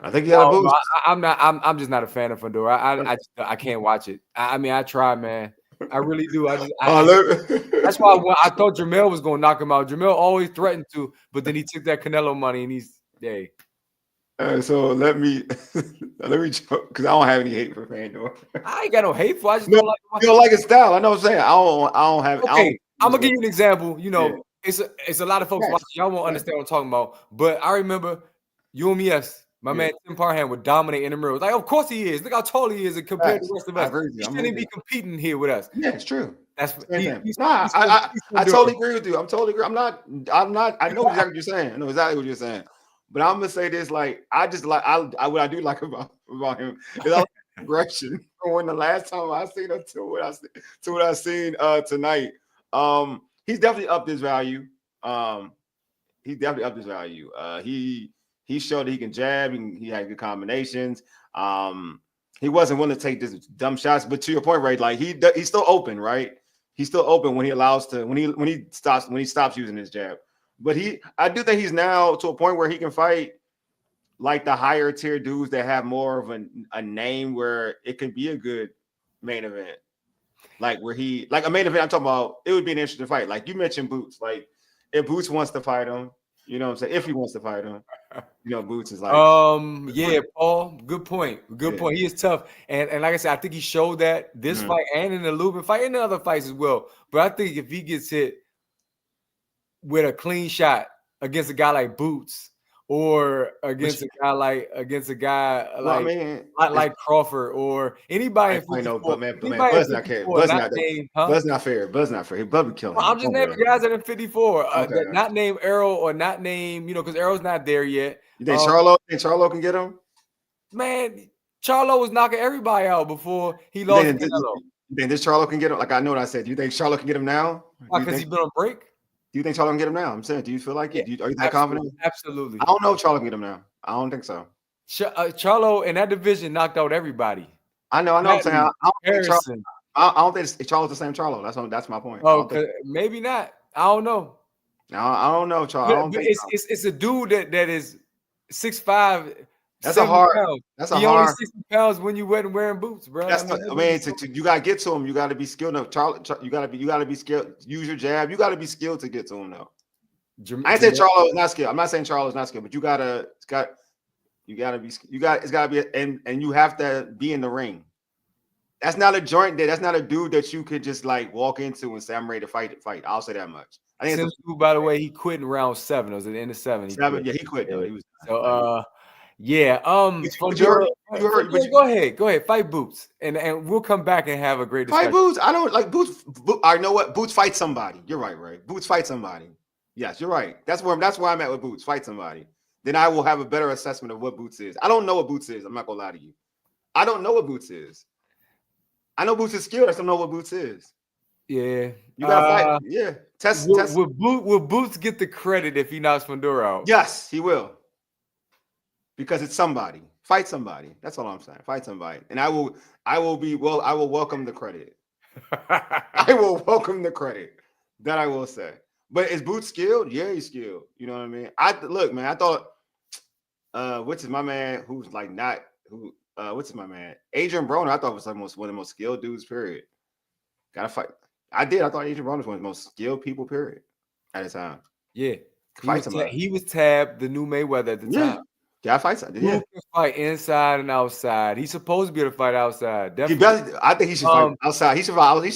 I think he had a boost. I'm just not a fan of Fundora. I can't watch it. I mean, I try, man. I really do. That's why I thought Jamel was going to knock him out. Jamel always threatened to, but then he took that Canelo money, and he's so let me joke because I don't have any hate for Fundora. I ain't got no hate for. I just don't like. You don't like his style. I know what I'm saying. I don't have. Okay, I'm gonna give you an example. It's a lot of folks watching. Y'all won't understand what I'm talking about. But I remember UMES. My man Tim Parham would dominate in the mirror. Like, of course he is. Look how tall he is compared to the rest of us. He shouldn't be competing here with us. Yeah, it's true. That's I totally agree with you. I'm totally agree. I'm not. I know exactly what you're saying. I know exactly what you're saying. But I'm gonna say this: like, I just like what I do like about him is I like aggression. When the last time I seen him to what I seen tonight, he's definitely upped his value. He showed that he can jab. He had good combinations. He wasn't willing to take this dumb shots. But to your point, right? Like he's still open, right? He's still open when he allows to when he stops using his jab. But I do think he's now to a point where he can fight like the higher tier dudes that have more of a name where it can be a good main event. Like a main event, I'm talking about, it would be an interesting fight. Like you mentioned Boots. Like if Boots wants to fight him, you know what I'm saying? If he wants to fight him, Boots is like Paul, good point. Good point. He is tough. And like I said, I think he showed that this fight and in the Lubin fight and in other fights as well. But I think if he gets hit, with a clean shot against a guy like Boots or against a guy like Crawford or anybody in 54. I know, but man, Buzz not care. Buzz not fair. Buzz not fair. Buzz would kill him. Well, I'm just naming guys that are in 54. That not name Errol or not name, because Errol's not there yet. You think Charlo can get him? Man, Charlo was knocking everybody out before he lost. You think this Charlo can get him? Like I know what I said. Do you think Charlo can get him now? Because he's been on break. Do you think Charlo can get him now? I'm saying, do you feel like it? Are you that confident? Absolutely. I don't know if Charlo can get him now. I don't think so. Charlo in that division knocked out everybody. I know. I'm saying I don't think Charlo's the same Charlo. That's my point. Oh, maybe not. I don't know. No, I don't know, Charlo. It's a dude that is 6'5". That's a hard. Pounds. Only 60 pounds when you wasn't wearing boots, bro. You gotta get to him. You gotta be skilled enough. You gotta be skilled. Use your jab. You gotta be skilled to get to him, though. I ain't saying Charlo is not skilled. I'm not saying Charlo is not skilled, but you gotta be, and you have to be in the ring. That's not a joint that's not a dude that you could just like walk into and say, I'm ready to fight. I'll say that much. I think by the way, he quit in round 7. It was at the end of 7. He quit though. He was yeah. Go ahead. Fight Boots, and we'll come back and have a great discussion. Fight Boots. I don't like Boots. I know what Boots fight somebody. You're right, Ray. Boots fight somebody. Yes, you're right. That's where I'm at with Boots. Fight somebody. Then I will have a better assessment of what Boots is. I don't know what Boots is. I'm not gonna lie to you. I don't know what Boots is. I know Boots is skilled. I don't know what Boots is. Yeah, you gotta fight. Yeah, test. Will Boots get the credit if he knocks Fundora out? Yes, he will. Because it's somebody. Fight somebody. That's all I'm saying. Fight somebody. And I will welcome the credit. I will welcome the credit. That I will say. But is Boots skilled? Yeah, he's skilled. You know what I mean? I thought what's my man who's like not who what's my man? Adrian Broner, I thought was like one of the most skilled dudes, period. Gotta fight. I thought Adrian Broner was one of the most skilled people, period, at the time. Yeah. He was tabbed the new Mayweather at the time. Yeah, fight side. Yeah, he can fight inside and outside. He's supposed to be able to fight outside. Definitely. I think he should fight outside. He should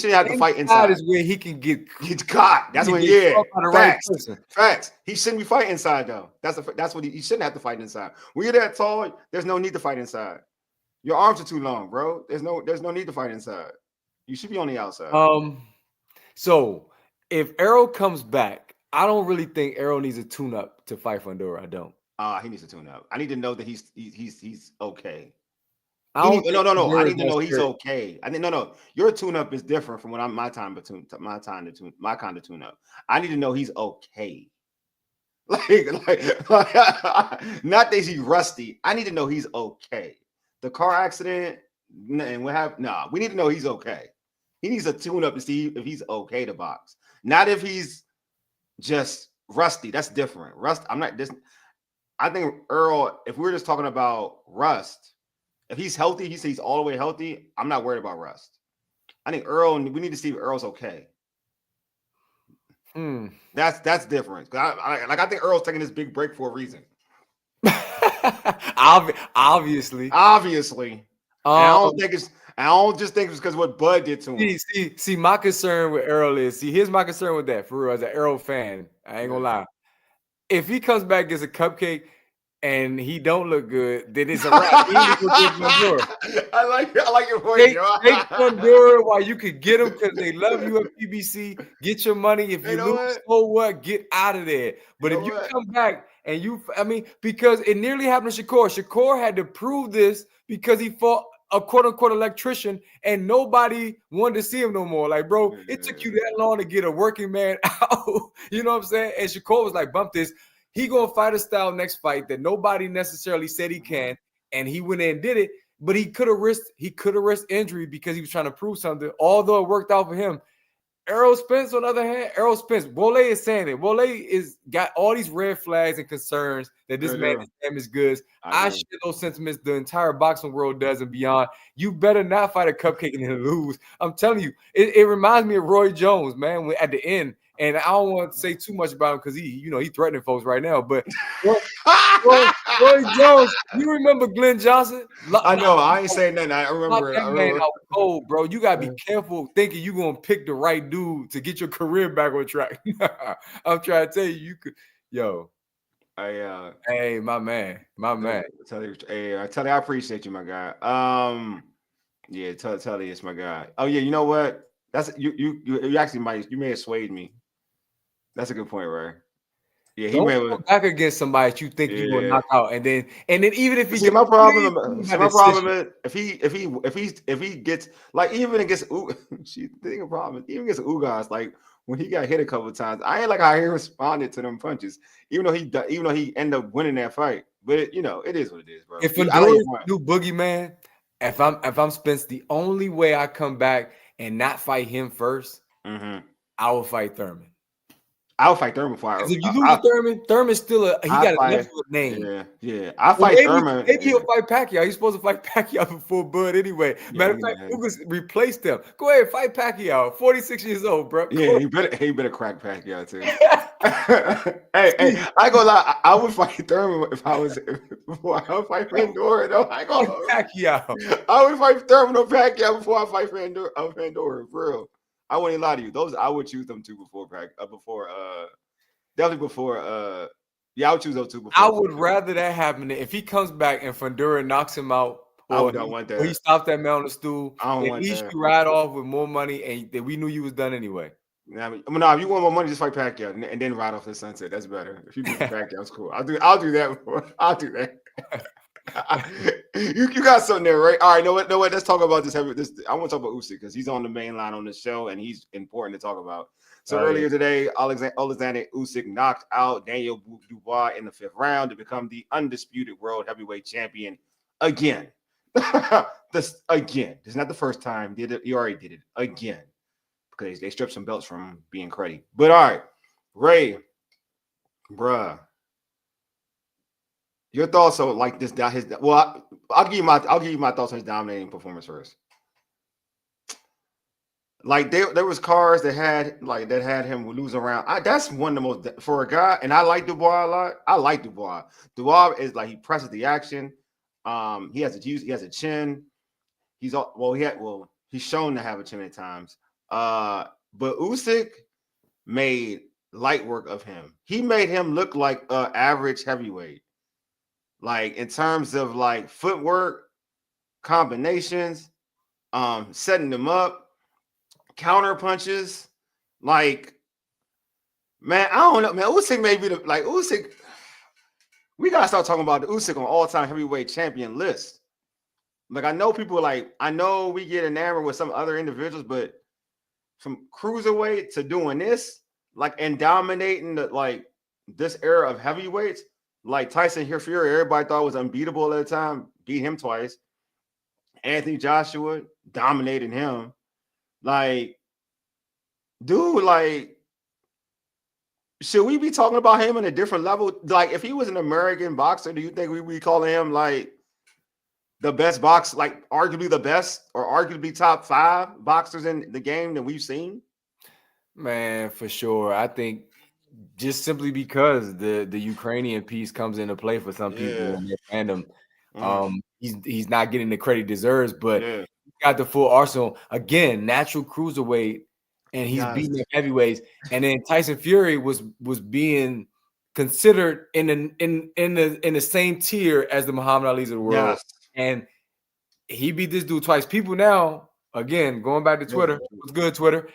have to fight inside. Is where he can get caught. That's when facts. He shouldn't be fighting inside though. That's what he shouldn't have to fight inside. When you're that tall, there's no need to fight inside. Your arms are too long, bro. There's no need to fight inside. You should be on the outside. So if Errol comes back, I don't really think Errol needs a tune-up to fight Fundora. I don't. He needs to tune up. I need to know that he's okay. No. I need to know he's okay. Your tune up is different from my kind of tune up. I need to know he's okay. Like not that he's rusty. I need to know he's okay. The car accident and we need to know he's okay. He needs a tune up to see if he's okay to box. Not if he's just rusty. That's different. I think Earl, if we're just talking about rust, if he's healthy, he's all the way healthy, I'm not worried about rust. I think we need to see if Earl's okay. That's different. I think Earl's taking this big break for a reason. Obviously. I don't just think it's because what Bud did to him. See, my concern with Earl is, here's my concern with that, for real, as an Earl fan. I ain't gonna lie. If he comes back as a cupcake and he don't look good, then it's a wrap. I like your point. Take Fundora while you could get him because they love you at PBC. Get your money. If you lose, so what? Get out of there. But if you come back and because it nearly happened to Shakur. Shakur had to prove this because he fought a quote-unquote electrician and nobody wanted to see him no more. Like, bro, it took you that long to get a working man out. You know what I'm saying? And Shakur was like, bump this. He gonna fight a style next fight that nobody necessarily said he can, and he went in and did it, but he could have risked injury because he was trying to prove something, although it worked out for him. Errol Spence, on the other hand, Wole is saying it. Wole is got all these red flags and concerns that this man is damaged goods. I share those sentiments. The entire boxing world does and beyond. You better not fight a cupcake and then lose. I'm telling you, it reminds me of Roy Jones, man, at the end. And I don't want to say too much about him because he threatening folks right now. But Roy Jones, you remember Glenn Johnson? I know. I ain't saying nothing. I Knock remember it. that I man remember. out cold, bro. You gotta be careful thinking you're gonna pick the right dude to get your career back on track. I'm trying to tell you, you could, yo. Hey, my man. Hey, I tell you, I appreciate you, my guy. Yeah, tell you it's my guy. Oh yeah, you know what? That's you actually may have swayed me. That's a good point, right? Yeah, he Don't may go have. back against somebody that you think you're gonna knock out, and then even if he See, my problem is if he gets like even against the problem is even against Ugas, like when he got hit a couple of times, I ain't like how he responded to them punches, even though he ended up winning that fight. But it is what it is, bro. if Fundora's new boogeyman, if I'm Spence, the only way I come back and not fight him first, I will fight Thurman. I'll fight Thurman before. If you lose to Thurman's still he got enough of a name. Yeah. I'll fight Thurman. Maybe he'll fight Pacquiao. He's supposed to fight Pacquiao before Bud anyway. Matter of fact, Hugo's replaced him. Go ahead, fight Pacquiao. 46 years old, bro. Yeah, he better crack Pacquiao too. hey, I go lie. I would fight Thurman if I would fight Fundora. No, I go Pacquiao. I would fight Thurman or Pacquiao before I fight Fundora. For real. I wouldn't even lie to you. Those I would choose them two definitely before I would choose those two before. I would rather that happen if he comes back and Fundora knocks him out or he stops that man on the stool. At least you ride off with more money and we knew you was done anyway. If you want more money, just fight Pacquiao and then ride off the sunset. That's better. If you beat Pacquiao, that's cool. I'll do that. I'll do that. you got something there, right? All right, know what? Let's talk about this. I want to talk about Usyk because he's on the main line on the show and he's important to talk about. So earlier today, Oleksandr Usyk knocked out Daniel Dubois in the 5th round to become the undisputed world heavyweight champion again. This is not the first time. He already did it again because they stripped some belts from being cruddy. But all right, Ray, bruh. Your thoughts on like this? I'll give you my thoughts on his dominating performance first. Like there was cards that had him losing around. That's one of the most for a guy, and I like Dubois a lot. I like Dubois. Dubois is like he presses the action. He has a chin. He's shown to have a chin at times. But Usyk made light work of him. He made him look like an average heavyweight. Like in terms of like footwork, combinations, setting them up, counter punches. Like, man, I don't know, man. Usyk may be Usyk. We gotta start talking about the Usyk on all-time heavyweight champion list. Like, I know we get enamored with some other individuals, but from cruiserweight to doing this, like, and dominating this era of heavyweights. Like Tyson Fury, everybody thought was unbeatable at the time. Beat him twice. Anthony Joshua dominated him. Like, dude, like, should we be talking about him on a different level? Like, if he was an American boxer, do you think we'd be calling him like the best box, like arguably the best or arguably top 5 boxers in the game that we've seen? Man, for sure. I think just simply because the Ukrainian piece comes into play for some people in their fandom. He's not getting the credit he deserves, but he got the full arsenal. Again, natural cruiserweight, and he's beating the heavyweights. And then Tyson Fury was being considered in the same tier as the Muhammad Ali's of the world. And he beat this dude twice. People now, again, going back to Twitter, what's good, Twitter?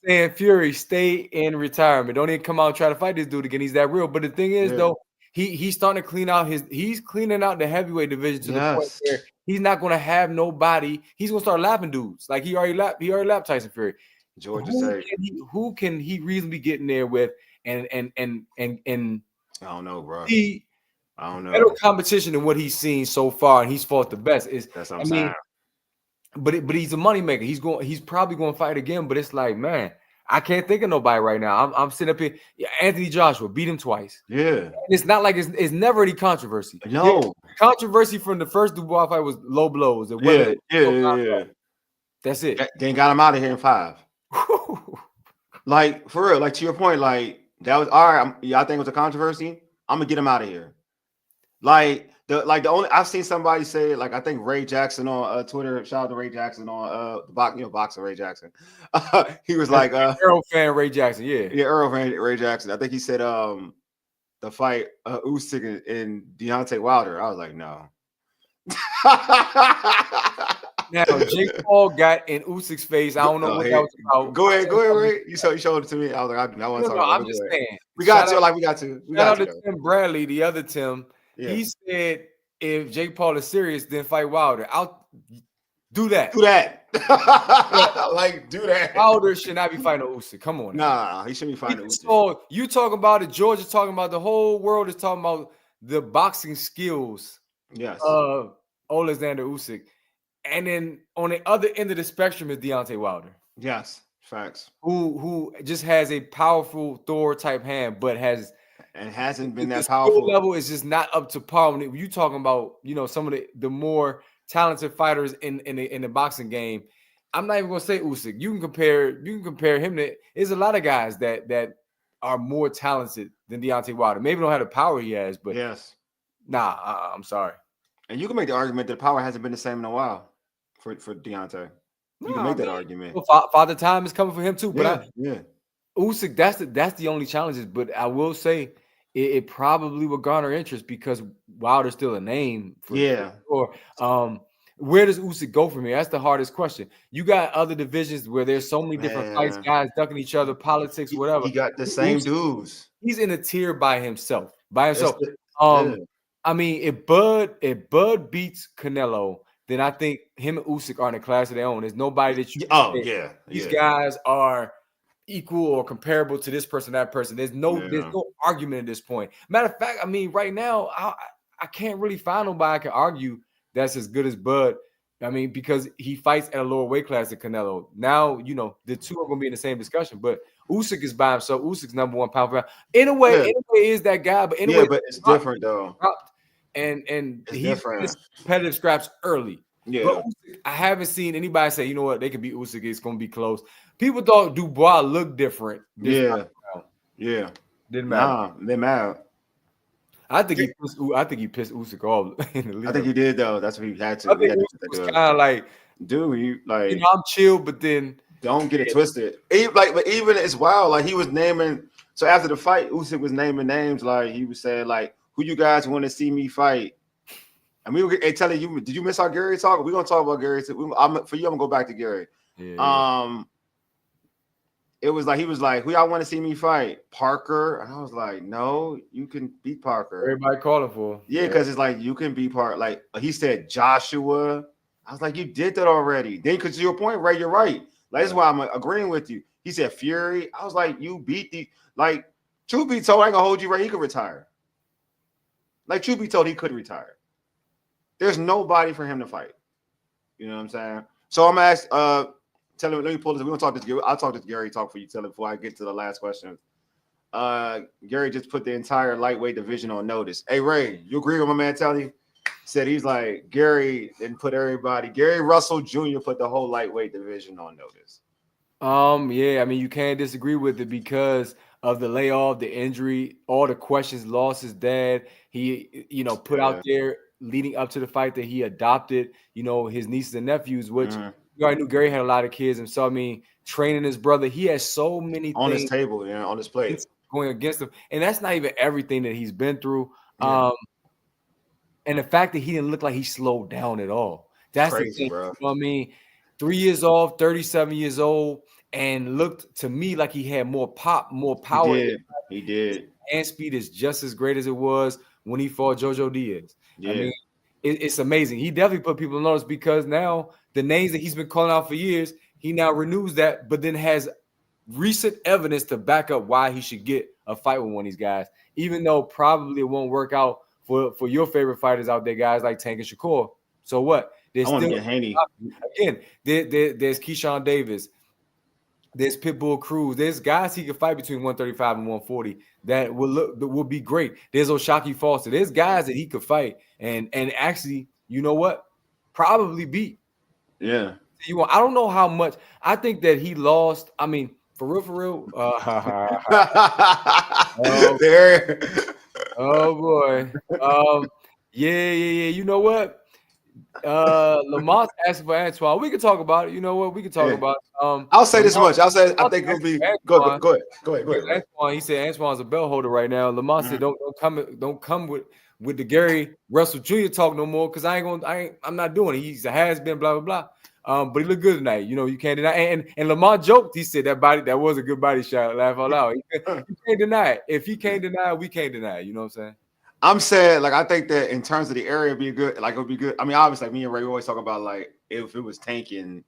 Saying Fury, stay in retirement. Don't even come out and try to fight this dude again. He's that real. But the thing is, though, he's starting to he's cleaning out the heavyweight division to the point where he's not going to have nobody. He's going to start lapping dudes. Like he already lapped Tyson Fury. Who can he reasonably get in there with? And I don't know, bro. I don't know. Better competition than what he's seen so far, and he's fought the best. That's what I'm saying. But he's a moneymaker. He's probably going to fight again. But it's like, man, I can't think of nobody right now. I'm sitting up here. Anthony Joshua beat him twice. Yeah, and it's not like it's never any controversy. No controversy from the first Dubois fight was low blows. Yeah. That's it. Then got him out of here in 5. Like for real. Like to your point. Like that was all right. I think it was a controversy. I'm gonna get him out of here. Like the only I've seen somebody say, like, I think Ray Jackson on Twitter. Shout out to Ray Jackson on boxing Ray Jackson. He was like Earl fan Ray Jackson, yeah. Earl fan Ray Jackson. I think he said the fight Usyk and Deontay Wilder. I was like, no. Now Jake Paul got in Usyk's face. I don't know what that was about. Go ahead, Ray. You showed it to me. I was like, I want to talk about it. I'm just saying. We got to. Shout out to Tim Bradley, the other Tim. Yeah. He said if Jake Paul is serious, then fight Wilder. I'll do that. Do that. Like, do that. Wilder should not be fighting Usyk. Come on. Nah, he shouldn't be fighting Usyk. So you talking about it. George is talking about, the whole world is talking about the boxing skills. Yes. Of Oleksandr Usyk. And then on the other end of the spectrum is Deontay Wilder. Yes, facts. Who just has a powerful Thor type hand, but hasn't been that powerful. Level is just not up to par. When you talking about, some of the more talented fighters in the boxing game, I'm not even gonna say Usyk. You can compare him to. There's a lot of guys that are more talented than Deontay Wilder. Maybe don't have the power he has, but yes. Nah, I'm sorry. And you can make the argument that power hasn't been the same in a while for Deontay. You can make that argument. Well, Father Time is coming for him too. But Usyk, that's the only challenges. But I will say it probably will garner interest because Wilder's still a name. Where does Usyk go from here? That's the hardest question. You got other divisions where there's so many different fights, guys ducking each other, politics, whatever. He got the same dudes. He's in a tier by himself. I mean, if Bud beats Canelo, then I think him and Usyk are in a class of their own. There's nobody that you. These guys are equal or comparable to this person, that person. There's no argument at this point. Matter of fact, I mean, right now, I can't really find nobody I can argue that's as good as Bud. I mean, because he fights at a lower weight class than Canelo. Now, the two are going to be in the same discussion, but Usyk is by himself. Usyk's number one pound for pound. In a way, is that guy, but anyway, but it's different though. And he's competitive scraps early. Yeah, but Usyk, I haven't seen anybody say, you know what, they could beat Usyk. It's going to be close. People thought Dubois looked different. Didn't matter. Nah, didn't matter. I think he pissed Usyk off in the league. I think he did though. That's what he had to. I think Usyk was kind of like, dude, you like, I'm chill, but then don't get it twisted. But even it's wild. Like, he was naming. So after the fight, Usyk was naming names. Like, he was saying, like, who you guys want to see me fight? And we were telling you, did you miss our Gary talk? We're gonna talk about Gary. For you, I'm gonna go back to Gary. Yeah. It was like, he was like, who y'all want to see me fight? Parker. And I was like, no, you can beat Parker. Everybody calling for. Yeah, because it's like, you can beat Parker. Like, he said Joshua. I was like, you did that already. Then, because to your point, Ray, you're right. Like, that's why I'm agreeing with you. He said Fury. I was like, you beat truth be told, I ain't gonna hold you, Ray. He could retire. Like, truth be told, he could retire. There's nobody for him to fight. You know what I'm saying? So I'm asked, tell him, let me pull this. We're gonna talk this. I'll talk this Gary talk for you, tell him before I get to the last question. Gary just put the entire lightweight division on notice. Hey, Ray, you agree with my man Telly? Said he's like, Gary didn't put everybody. Gary Russell Jr. put the whole lightweight division on notice. Yeah, I mean, you can't disagree with it because of the layoff, the injury, all the questions, lost his dad. He, put out there leading up to the fight that he adopted, his nieces and nephews, which you already knew Gary had a lot of kids. And so, I mean, training his brother, he has so many on things his table, on his plate going against him. And that's not even everything that he's been through. And the fact that he didn't look like he slowed down at all. That's crazy, the thing, bro. You know what I mean? 3 years off, 37 years old, and looked to me like he had more pop, more power. He did. And speed is just as great as it was when he fought Jojo Diaz. Yeah. I mean, it's amazing. He definitely put people on notice because now the names that he's been calling out for years, he now renews that, but then has recent evidence to back up why he should get a fight with one of these guys, even though probably it won't work out for your favorite fighters out there, guys like Tank and Shakur. So what? There's still Haney. Again, there's Keyshawn Davis. There's Pitbull Cruz. There's guys he can fight between 135 and 140 that will be great. There's Oshaki Foster. There's guys that he could fight and actually, you know what? Probably beat. Yeah. I don't know how much. I think that he lost. I mean, for real. Oh boy. Yeah. You know what? Lamont's asking for Antoine. We can talk about it. You know what? We can talk about it. I'll say this Lamont, much. I think it'll be go ahead. Antoine, he said Antoine's a belt holder right now. Lamont said don't come with the Gary Russell Jr. talk no more because I'm not doing it. He's a has been blah blah blah. But he looked good tonight. You know, you can't deny. And Lamont joked. He said that was a good body shot. Laugh out loud. You can't deny it. If he can't deny it, we can't deny it. You know what I'm saying? I'm saying, like, I think that in terms of the area, it'd be good. Like, it would be good. I mean, obviously, like, me and Ray always talk about, like, if it was tanking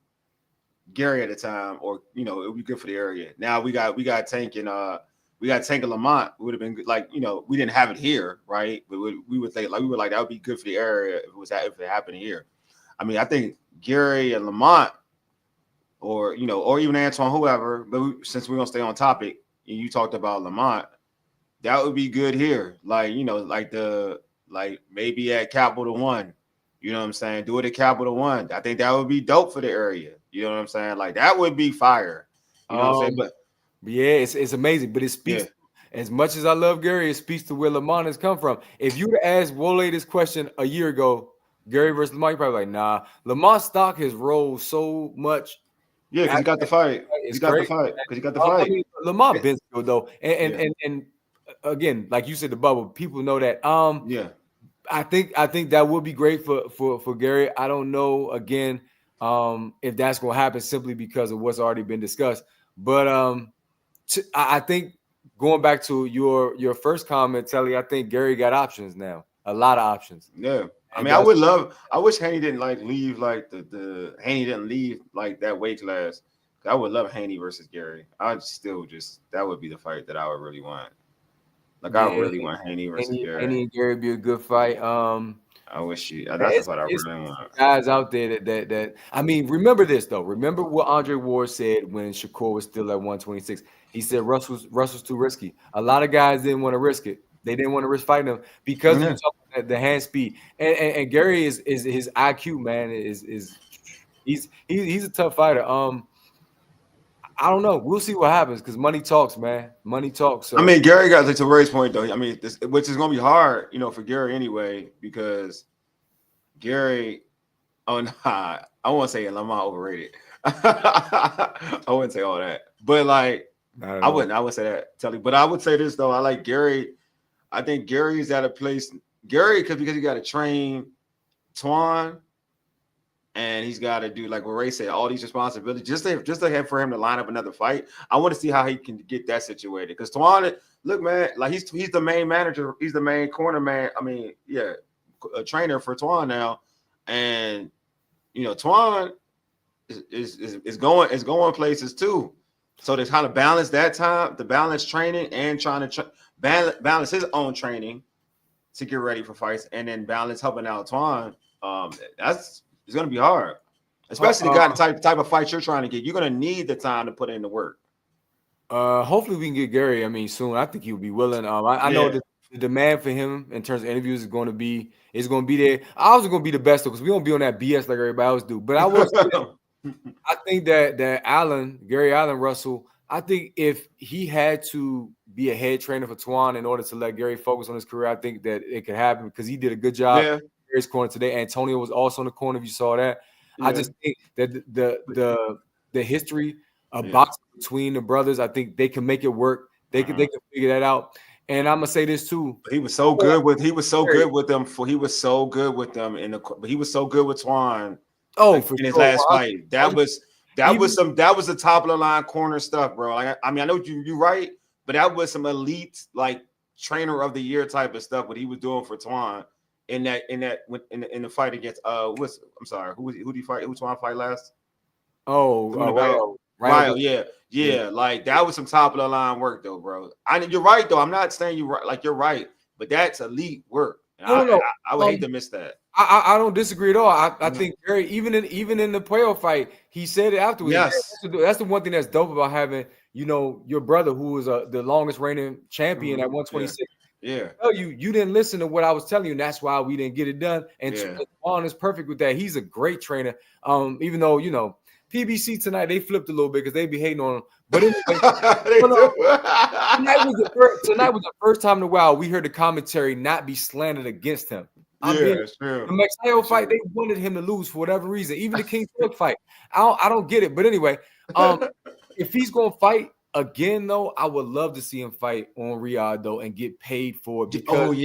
Gary at the time, or, you know, it would be good for the area. Now we got tanking Lamont. It would have been good. Like, you know, we didn't have it here, right? But we would think, like, that would be good for the area if it happened here. I mean, I think Gary and Lamont, or, you know, or even Antoine, whoever, but since we're gonna stay on topic, and you talked about Lamont, that would be good here. Like, you know, like maybe at Capital One, you know what I'm saying? Do it at Capital One. I think that would be dope for the area. You know what I'm saying? Like, that would be fire. You know what I'm saying? But yeah, it's amazing. But it speaks, as much as I love Gary, it speaks to where Lamont has come from. If you would have asked Wole this question a year ago, Gary versus Lamont, you're probably like, nah. Lamont's stock has rolled so much. Yeah, because he got the fight. I mean, Lamont been still though. And again, like you said, the bubble, people know that. I think that would be great for Gary. I don't know again if that's going to happen simply because of what's already been discussed. But I think going back to your first comment, Telly, I think Gary got options now, a lot of options. Yeah. I mean, I wish Haney didn't leave the Haney didn't leave like that weight class. I would love Haney versus Gary. That would be the fight that I would really want. Like, I really want Haney versus Gary. Haney and Gary be a good fight. I wish that's what I really want. Guys out there that I mean, remember this though. Remember what Andre Ward said when Shakur was still at 126. He said Russell's too risky. A lot of guys didn't want to risk it. They didn't want to risk fighting him because of the hand speed. And Gary is his IQ, man, he's a tough fighter. I don't know. We'll see what happens because money talks, man. Money talks. So. I mean, Gary got to Ray's point though. I mean, which is gonna be hard, you know, for Gary anyway, because Gary, I won't say Lamont overrated. I wouldn't say all that, but like I wouldn't say that, Telly. But I would say this though. I like Gary. I think Gary's at a place. Gary, because he got to train Twan. And he's got to do, like what Ray said, all these responsibilities just to have for him to line up another fight. I want to see how he can get that situated. Because Twan, look, man, like he's the main manager, he's the main corner man. I mean, yeah, a trainer for Twan now, and you know, Twan is going places too. So to kind of balance that time, the balance training and trying to balance his own training to get ready for fights, and then balance helping out Twan. It's going to be hard, especially the type of fight you're trying to get. You're going to need the time to put in the work. Hopefully we can get Gary. I mean, soon. I think he'll be willing. I know the demand for him in terms of interviews is going to be there. I was going to be the best because we don't be on that BS like everybody else do. But I think that Gary Allen Russell. I think if he had to be a head trainer for Twan in order to let Gary focus on his career, I think that it could happen because he did a good job. Yeah. Gary's corner today. Antonio was also in the corner. If you saw that, I just think that the history of boxing between the brothers, I think they can make it work. They can figure that out. And I'm gonna say this too. He was so good with them. He was so good with them but he was so good with Twan. In his last fight. That was the top of the line corner stuff, bro. Like, I mean, I know you're right, but that was some elite like trainer of the year type of stuff. What he was doing for Twan. In the fight against who did he fight? Who Twan fight last? Ryo. Yeah. Like that was some top of the line work though, bro. You're right though. I'm not saying you're right. Like you're right, but that's elite work. I would hate to miss that. I don't disagree at all. I think Gary, even in the Pacquiao fight, he said it afterwards. Yes, that's the one thing that's dope about having your brother who was the longest reigning champion at 126. Yeah. You didn't listen to what I was telling you, and that's why we didn't get it done. And Twan is perfect with that. He's a great trainer. Even though PBC tonight they flipped a little bit because they be hating on him. But anyway, tonight was the first time in a while we heard the commentary not be slanted against him. It's true. The Magsayo fight, they wanted him to lose for whatever reason. Even the King Cook fight, I don't get it. But anyway, if he's gonna fight again, though, I would love to see him fight on Riyadh though and get paid for it. Because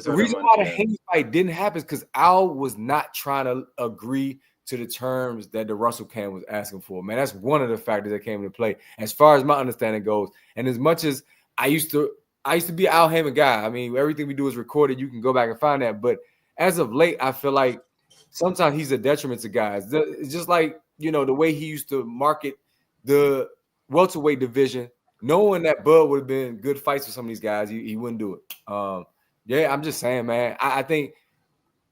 the reason why the Haney fight didn't happen is because Al was not trying to agree to the terms that the Russell camp was asking for. Man, that's one of the factors that came into play, as far as my understanding goes. And as much as I used to be an Al Haymon guy. I mean, everything we do is recorded. You can go back and find that. But as of late, I feel like sometimes he's a detriment to guys. It's just like, the way he used to market the welterweight division, knowing that Bud would have been good fights for some of these guys, he wouldn't do it. Yeah, I'm just saying, man. I think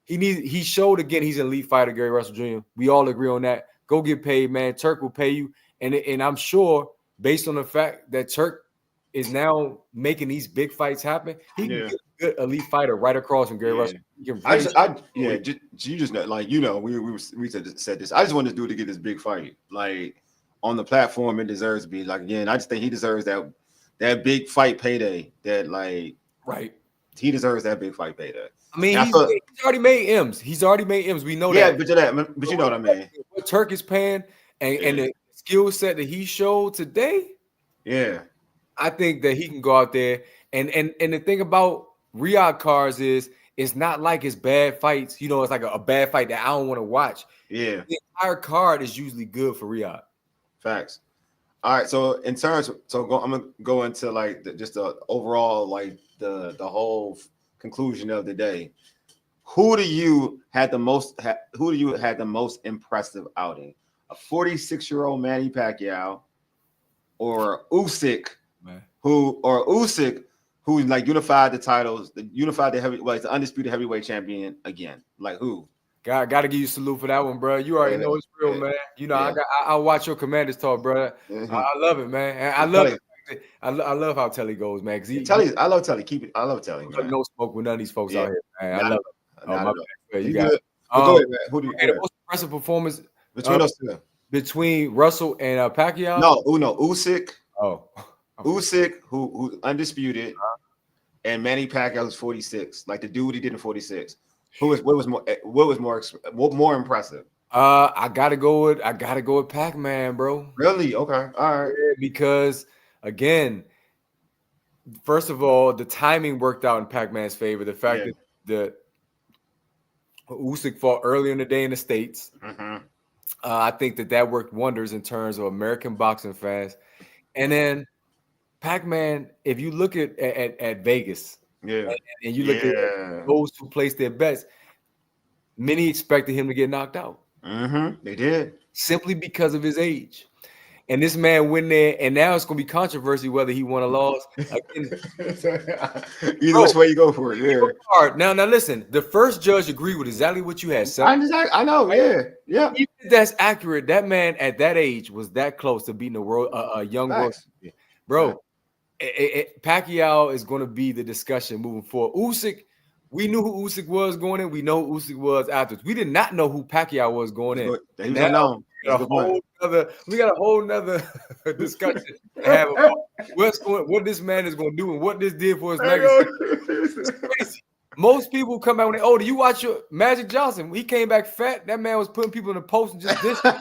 he showed again he's an elite fighter, Gary Russell Jr. We all agree on that. Go get paid, man. Turk will pay you. And I'm sure, based on the fact that Turk is now making these big fights happen, he can get a good elite fighter right across from Gary Russell. You just know, like, we said this. I just want this dude to get this big fight, like, on the platform it deserves to be. Like, again, I just think he deserves that big fight payday. That, like, right, he deserves that big fight payday. I mean, he's already made M's. He's already made M's. We know that. But you know what I mean. What Turk is paying and the skill set that he showed today. Yeah. I think that he can go out there and the thing about Riyadh cards is it's not like it's bad fights. It's like a bad fight that I don't want to watch. Yeah. The entire card is usually good for Riyadh. Facts. All right. So I'm gonna go into like just the overall, like the whole conclusion of the day. Who do you had the most impressive outing? A 46-year-old Manny Pacquiao or Usyk? Man. Usyk, who like unified the titles, the undisputed heavyweight champion again. Like, who? Got to give you a salute for that one, bro. You already know it's real, man. I watch your commanders talk, bro. Mm-hmm. I love it, man. And I love it. I love how Telly goes, man. I love Telly. I love Telly, man. No smoke with none of these folks out here, man. I love it. My bad. You got it. Go ahead, man. Who do you? The most impressive performance between those two? Between Russell and Pacquiao? No, Usyk. Oh. Usyk, who undisputed, and Manny Pacquiao, who's 46. Like the dude he did in 46. What was more impressive? I gotta go with Pac-Man, bro. Really? Okay. All right. Because again, first of all, the timing worked out in Pac-Man's favor. The fact that Usyk fought earlier in the day in the States. Mm-hmm. I think that worked wonders in terms of American boxing fans. And then Pac-Man, if you look at Vegas, and you look at those who placed their bets, many expected him to get knocked out. Mm-hmm. They did. Simply because of his age. And this man went there, and now it's going to be controversy whether he won or lost. Either which way you go for it, yeah. Now listen, the first judge agreed with exactly what you had said. I know, yeah. Even if that's accurate, that man at that age was that close to beating a young world champion. Bro, Pacquiao is going to be the discussion moving forward. Usyk, we knew who Usyk was going in. We know who Usyk was afterwards. We did not know who Pacquiao was going in. He was unknown. We got a whole nother discussion to have about what this man is going to do and what this did for his legacy. It's crazy. Most people come back when they, do you watch your Magic Johnson? He came back fat. That man was putting people in the post and just this. It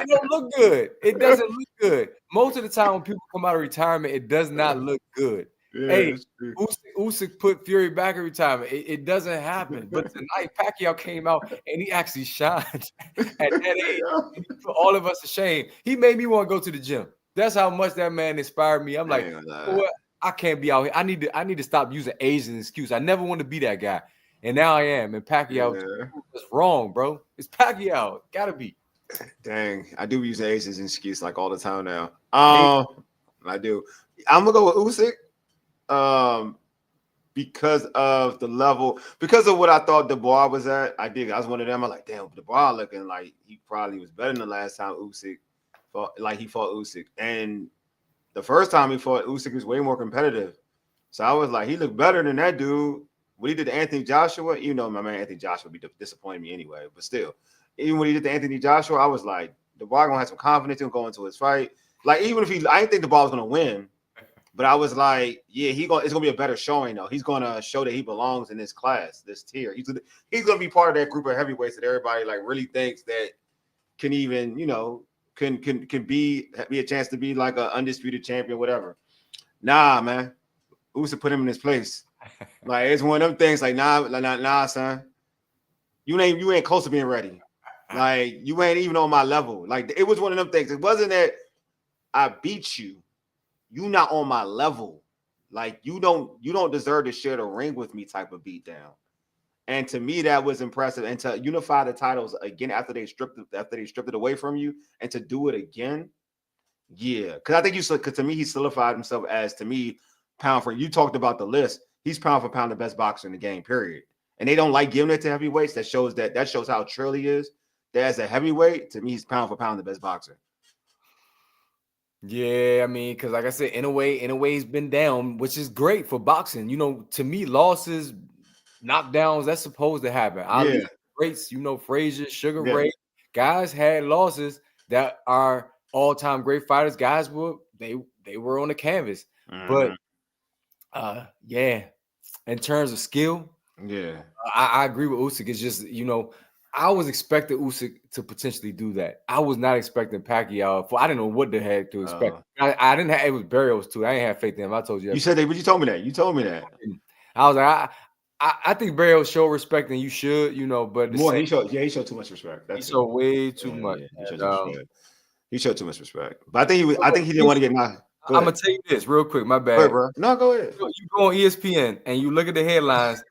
don't look good. It doesn't look good. Most of the time when people come out of retirement, it does not look good. Yeah, Usyk put Fury back in retirement. It doesn't happen. But tonight, Pacquiao came out and he actually shined at that age. He put all of us to shame. He made me want to go to the gym. That's how much that man inspired me. I'm like, you know what? I can't be out here. I need to stop using age as an excuse. I never want to be that guy. And now I am. And Pacquiao is wrong, bro. It's Pacquiao. Gotta be. Dang. I do use age as an excuse like all the time now. I do. I'm gonna go with Usyk. Because of the level, because of what I thought Dubois was at. I was one of them. I'm like, damn, Dubois looking like he probably was better than the last time Usyk fought Usyk. And the first time he fought Usyk was way more competitive. So I was like, he looked better than that dude. What he did to Anthony Joshua, you know, my man Anthony Joshua be disappointing me anyway. But still, even when he did to Anthony Joshua, I was like, Dubois gonna have some confidence in going into his fight. Like, even if I didn't think Dubois was gonna win. But I was like, yeah, it's gonna be a better showing though. He's gonna show that he belongs in this class, this tier. He's gonna be part of that group of heavyweights that everybody like really thinks that can even, can be a chance to be like an undisputed champion, whatever. Nah, man. Usyk put him in his place. Like it's one of them things. Like nah, son. You ain't close to being ready. Like you ain't even on my level. Like it was one of them things. It wasn't that I beat you. You not on my level. Like you don't deserve to share the ring with me type of beatdown. And to me, that was impressive. And to unify the titles again after they stripped it away from you, and to do it again, yeah. Because I think because to me, he solidified himself as, to me, pound for. You talked about the list. He's pound for pound the best boxer in the game. Period. And they don't like giving it to heavyweights. That shows how trill he is. That as a heavyweight, to me, he's pound for pound the best boxer. Yeah, I mean, because like I said, in a way, he's been down, which is great for boxing. To me, losses, knockdowns, that's supposed to happen. Ali greats, Frazier, Sugar Ray, guys had losses that are all-time great fighters. Guys they were on the canvas. But in terms of skill, I agree with Usyk. It's just, I was expecting Usyk to potentially do that. I was not expecting Pacquiao. I didn't know what the heck to expect. I didn't have, it was Barrios too. I didn't have faith in him. I told you. You said that, but you told me that. I was like, I think Barrios show respect, and you should, but more. He showed too much respect. He showed way too much. He showed too much respect. But I think he didn't want to get knocked. I'm gonna tell you this real quick. My bad. Go ahead, bro. No, go ahead. You go on ESPN and you look at the headlines.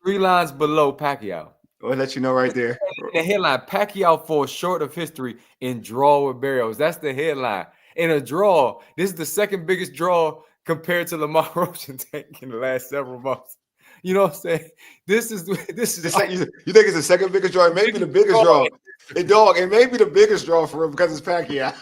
3 lines below Pacquiao. I'll let you know right there. The headline: Pacquiao falls short of history in draw with Barrios. That's the headline. In a draw, this is the second biggest draw compared to Lamar Rosentank in the last several months. You know what I'm saying? This is you think it's the second biggest draw? It may be the biggest draw. It may be the biggest draw for him because it's Pacquiao.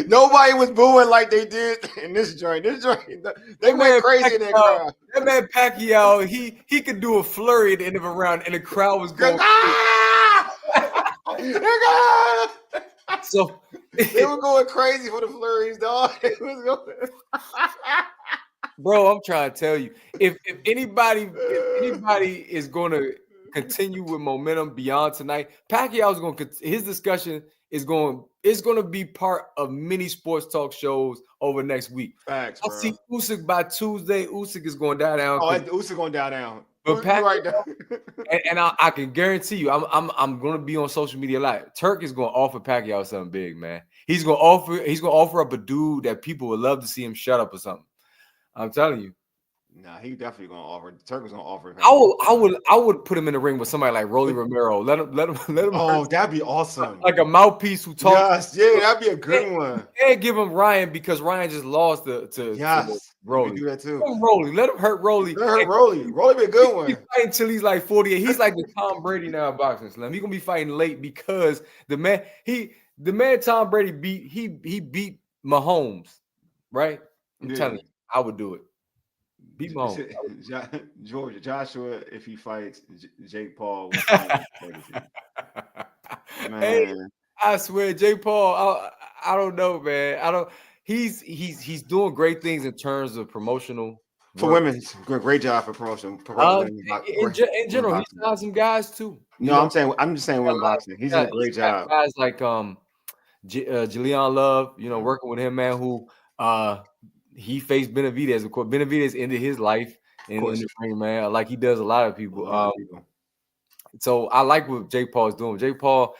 Nobody was booing like they did in this joint. They went crazy in that crowd. That man Pacquiao, he could do a flurry at the end of a round, and the crowd was going. So they were going crazy for the flurries, dog. It was going. Bro, I'm trying to tell you, if anybody is going to continue with momentum beyond tonight, Pacquiao's going to his discussion is going to be part of many sports talk shows over next week. Facts, I see Usyk by Tuesday. Usyk is going to die down. Oh, Usyk going to die down. But Pacquiao, and I can guarantee you, I'm going to be on social media a lot. Turk is going to offer Pacquiao something big, man. He's going to offer up a dude that people would love to see him shut up or something. I'm telling you. Nah, he definitely gonna offer. Turk was gonna offer him. I would put him in the ring with somebody like Rolly Romero. Let him. Oh, that'd be awesome. Like a mouthpiece who talks. Yes, yeah, that'd be a good one. And give him Ryan because Ryan just lost to Rolly. Do that too. Let him hurt Rolly. Rolly be a good one. He's fighting until he's like 48. He's like the Tom Brady now in boxing slam. He's gonna be fighting late because the man Tom Brady beat Mahomes, right? I'm telling you. I would do it. Beat Mahomes. Joshua, if he fights Jake Paul, man. Hey, I swear, Jake Paul. I don't know, man. He's doing great things in terms of promotional for women. He's doing a great job for promotion. In general, he's got some guys too. I'm just saying women boxing. He's doing a great job. Guys like Julian Love, working with him, man. Who he faced Benavidez. Of course, Benavidez ended his life in the ring, man, like he does a lot of people. So I like what Jake Paul is doing. Jake Paul,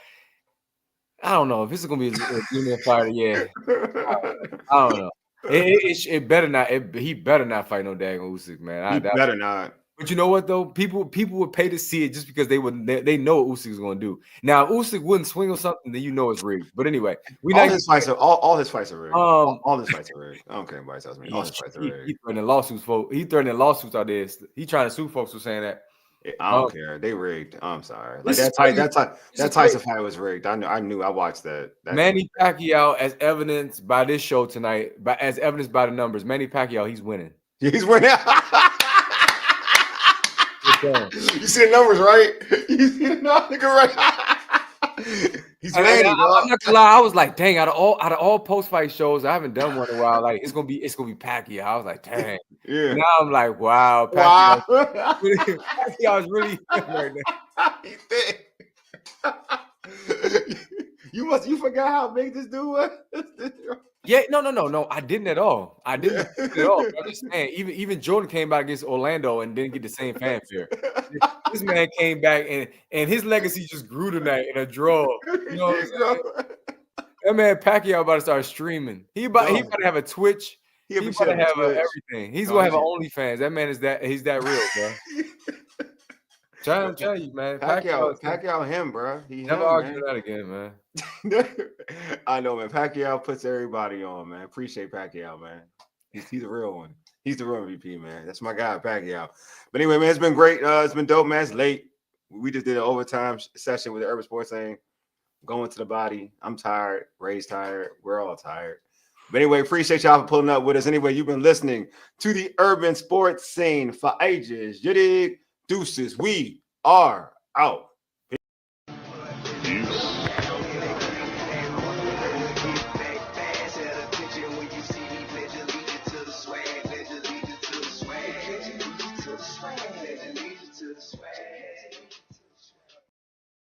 I don't know if this is gonna be a junior fighter. Yeah, I don't know. It better not. He better not fight no daggone Usyk, man. He better not. But you know what though? People would pay to see it just because they know what Usyk is going to do. Now, if Usyk wouldn't swing on something, then it's rigged. But anyway, all his fights are rigged. All his fights are rigged. I don't care about his All his fights are rigged. He threatening lawsuits, folks. He threatening lawsuits out there. He trying to sue folks for saying that. I don't care. They rigged. I'm sorry. Like that Tyson fight was rigged. I knew. I watched that. Manny Pacquiao, as evidenced by this show tonight, as evidenced by the numbers, Manny Pacquiao, he's winning. He's winning. You see the numbers, right? You see the numbers, right? He's And ready, dog. I'm not gonna lie, I was like, dang, out of all post-fight shows, I haven't done one in a while. Like, it's gonna be Pacquiao. I was like, dang. Yeah. Now I'm like, wow, Wow. Pacquiao's really right now. He's thick. You forgot how big this dude was? Yeah, no. I didn't at all. I didn't at all. I'm just saying, even Jordan came back against Orlando and didn't get the same fanfare. This man came back and his legacy just grew tonight in a draw. You know what I'm saying? That man Pacquiao about to start streaming. He about to have a Twitch. He about to have everything. He's gonna have an OnlyFans. That man he's that real, bro. I'm telling you, man. Pacquiao him, bro. Never argue that again, man. I know, man. Pacquiao puts everybody on, man. Appreciate Pacquiao, man. He's a real one. He's the real MVP, man. That's my guy, Pacquiao. But anyway, man, it's been great. It's been dope, man. It's late. We just did an overtime session with the Urban Sports thing. Going to the body. I'm tired. Ray's tired. We're all tired. But anyway, appreciate y'all for pulling up with us. Anyway, you've been listening to the Urban Sports Scene for ages. You dig? Deuces. We are out.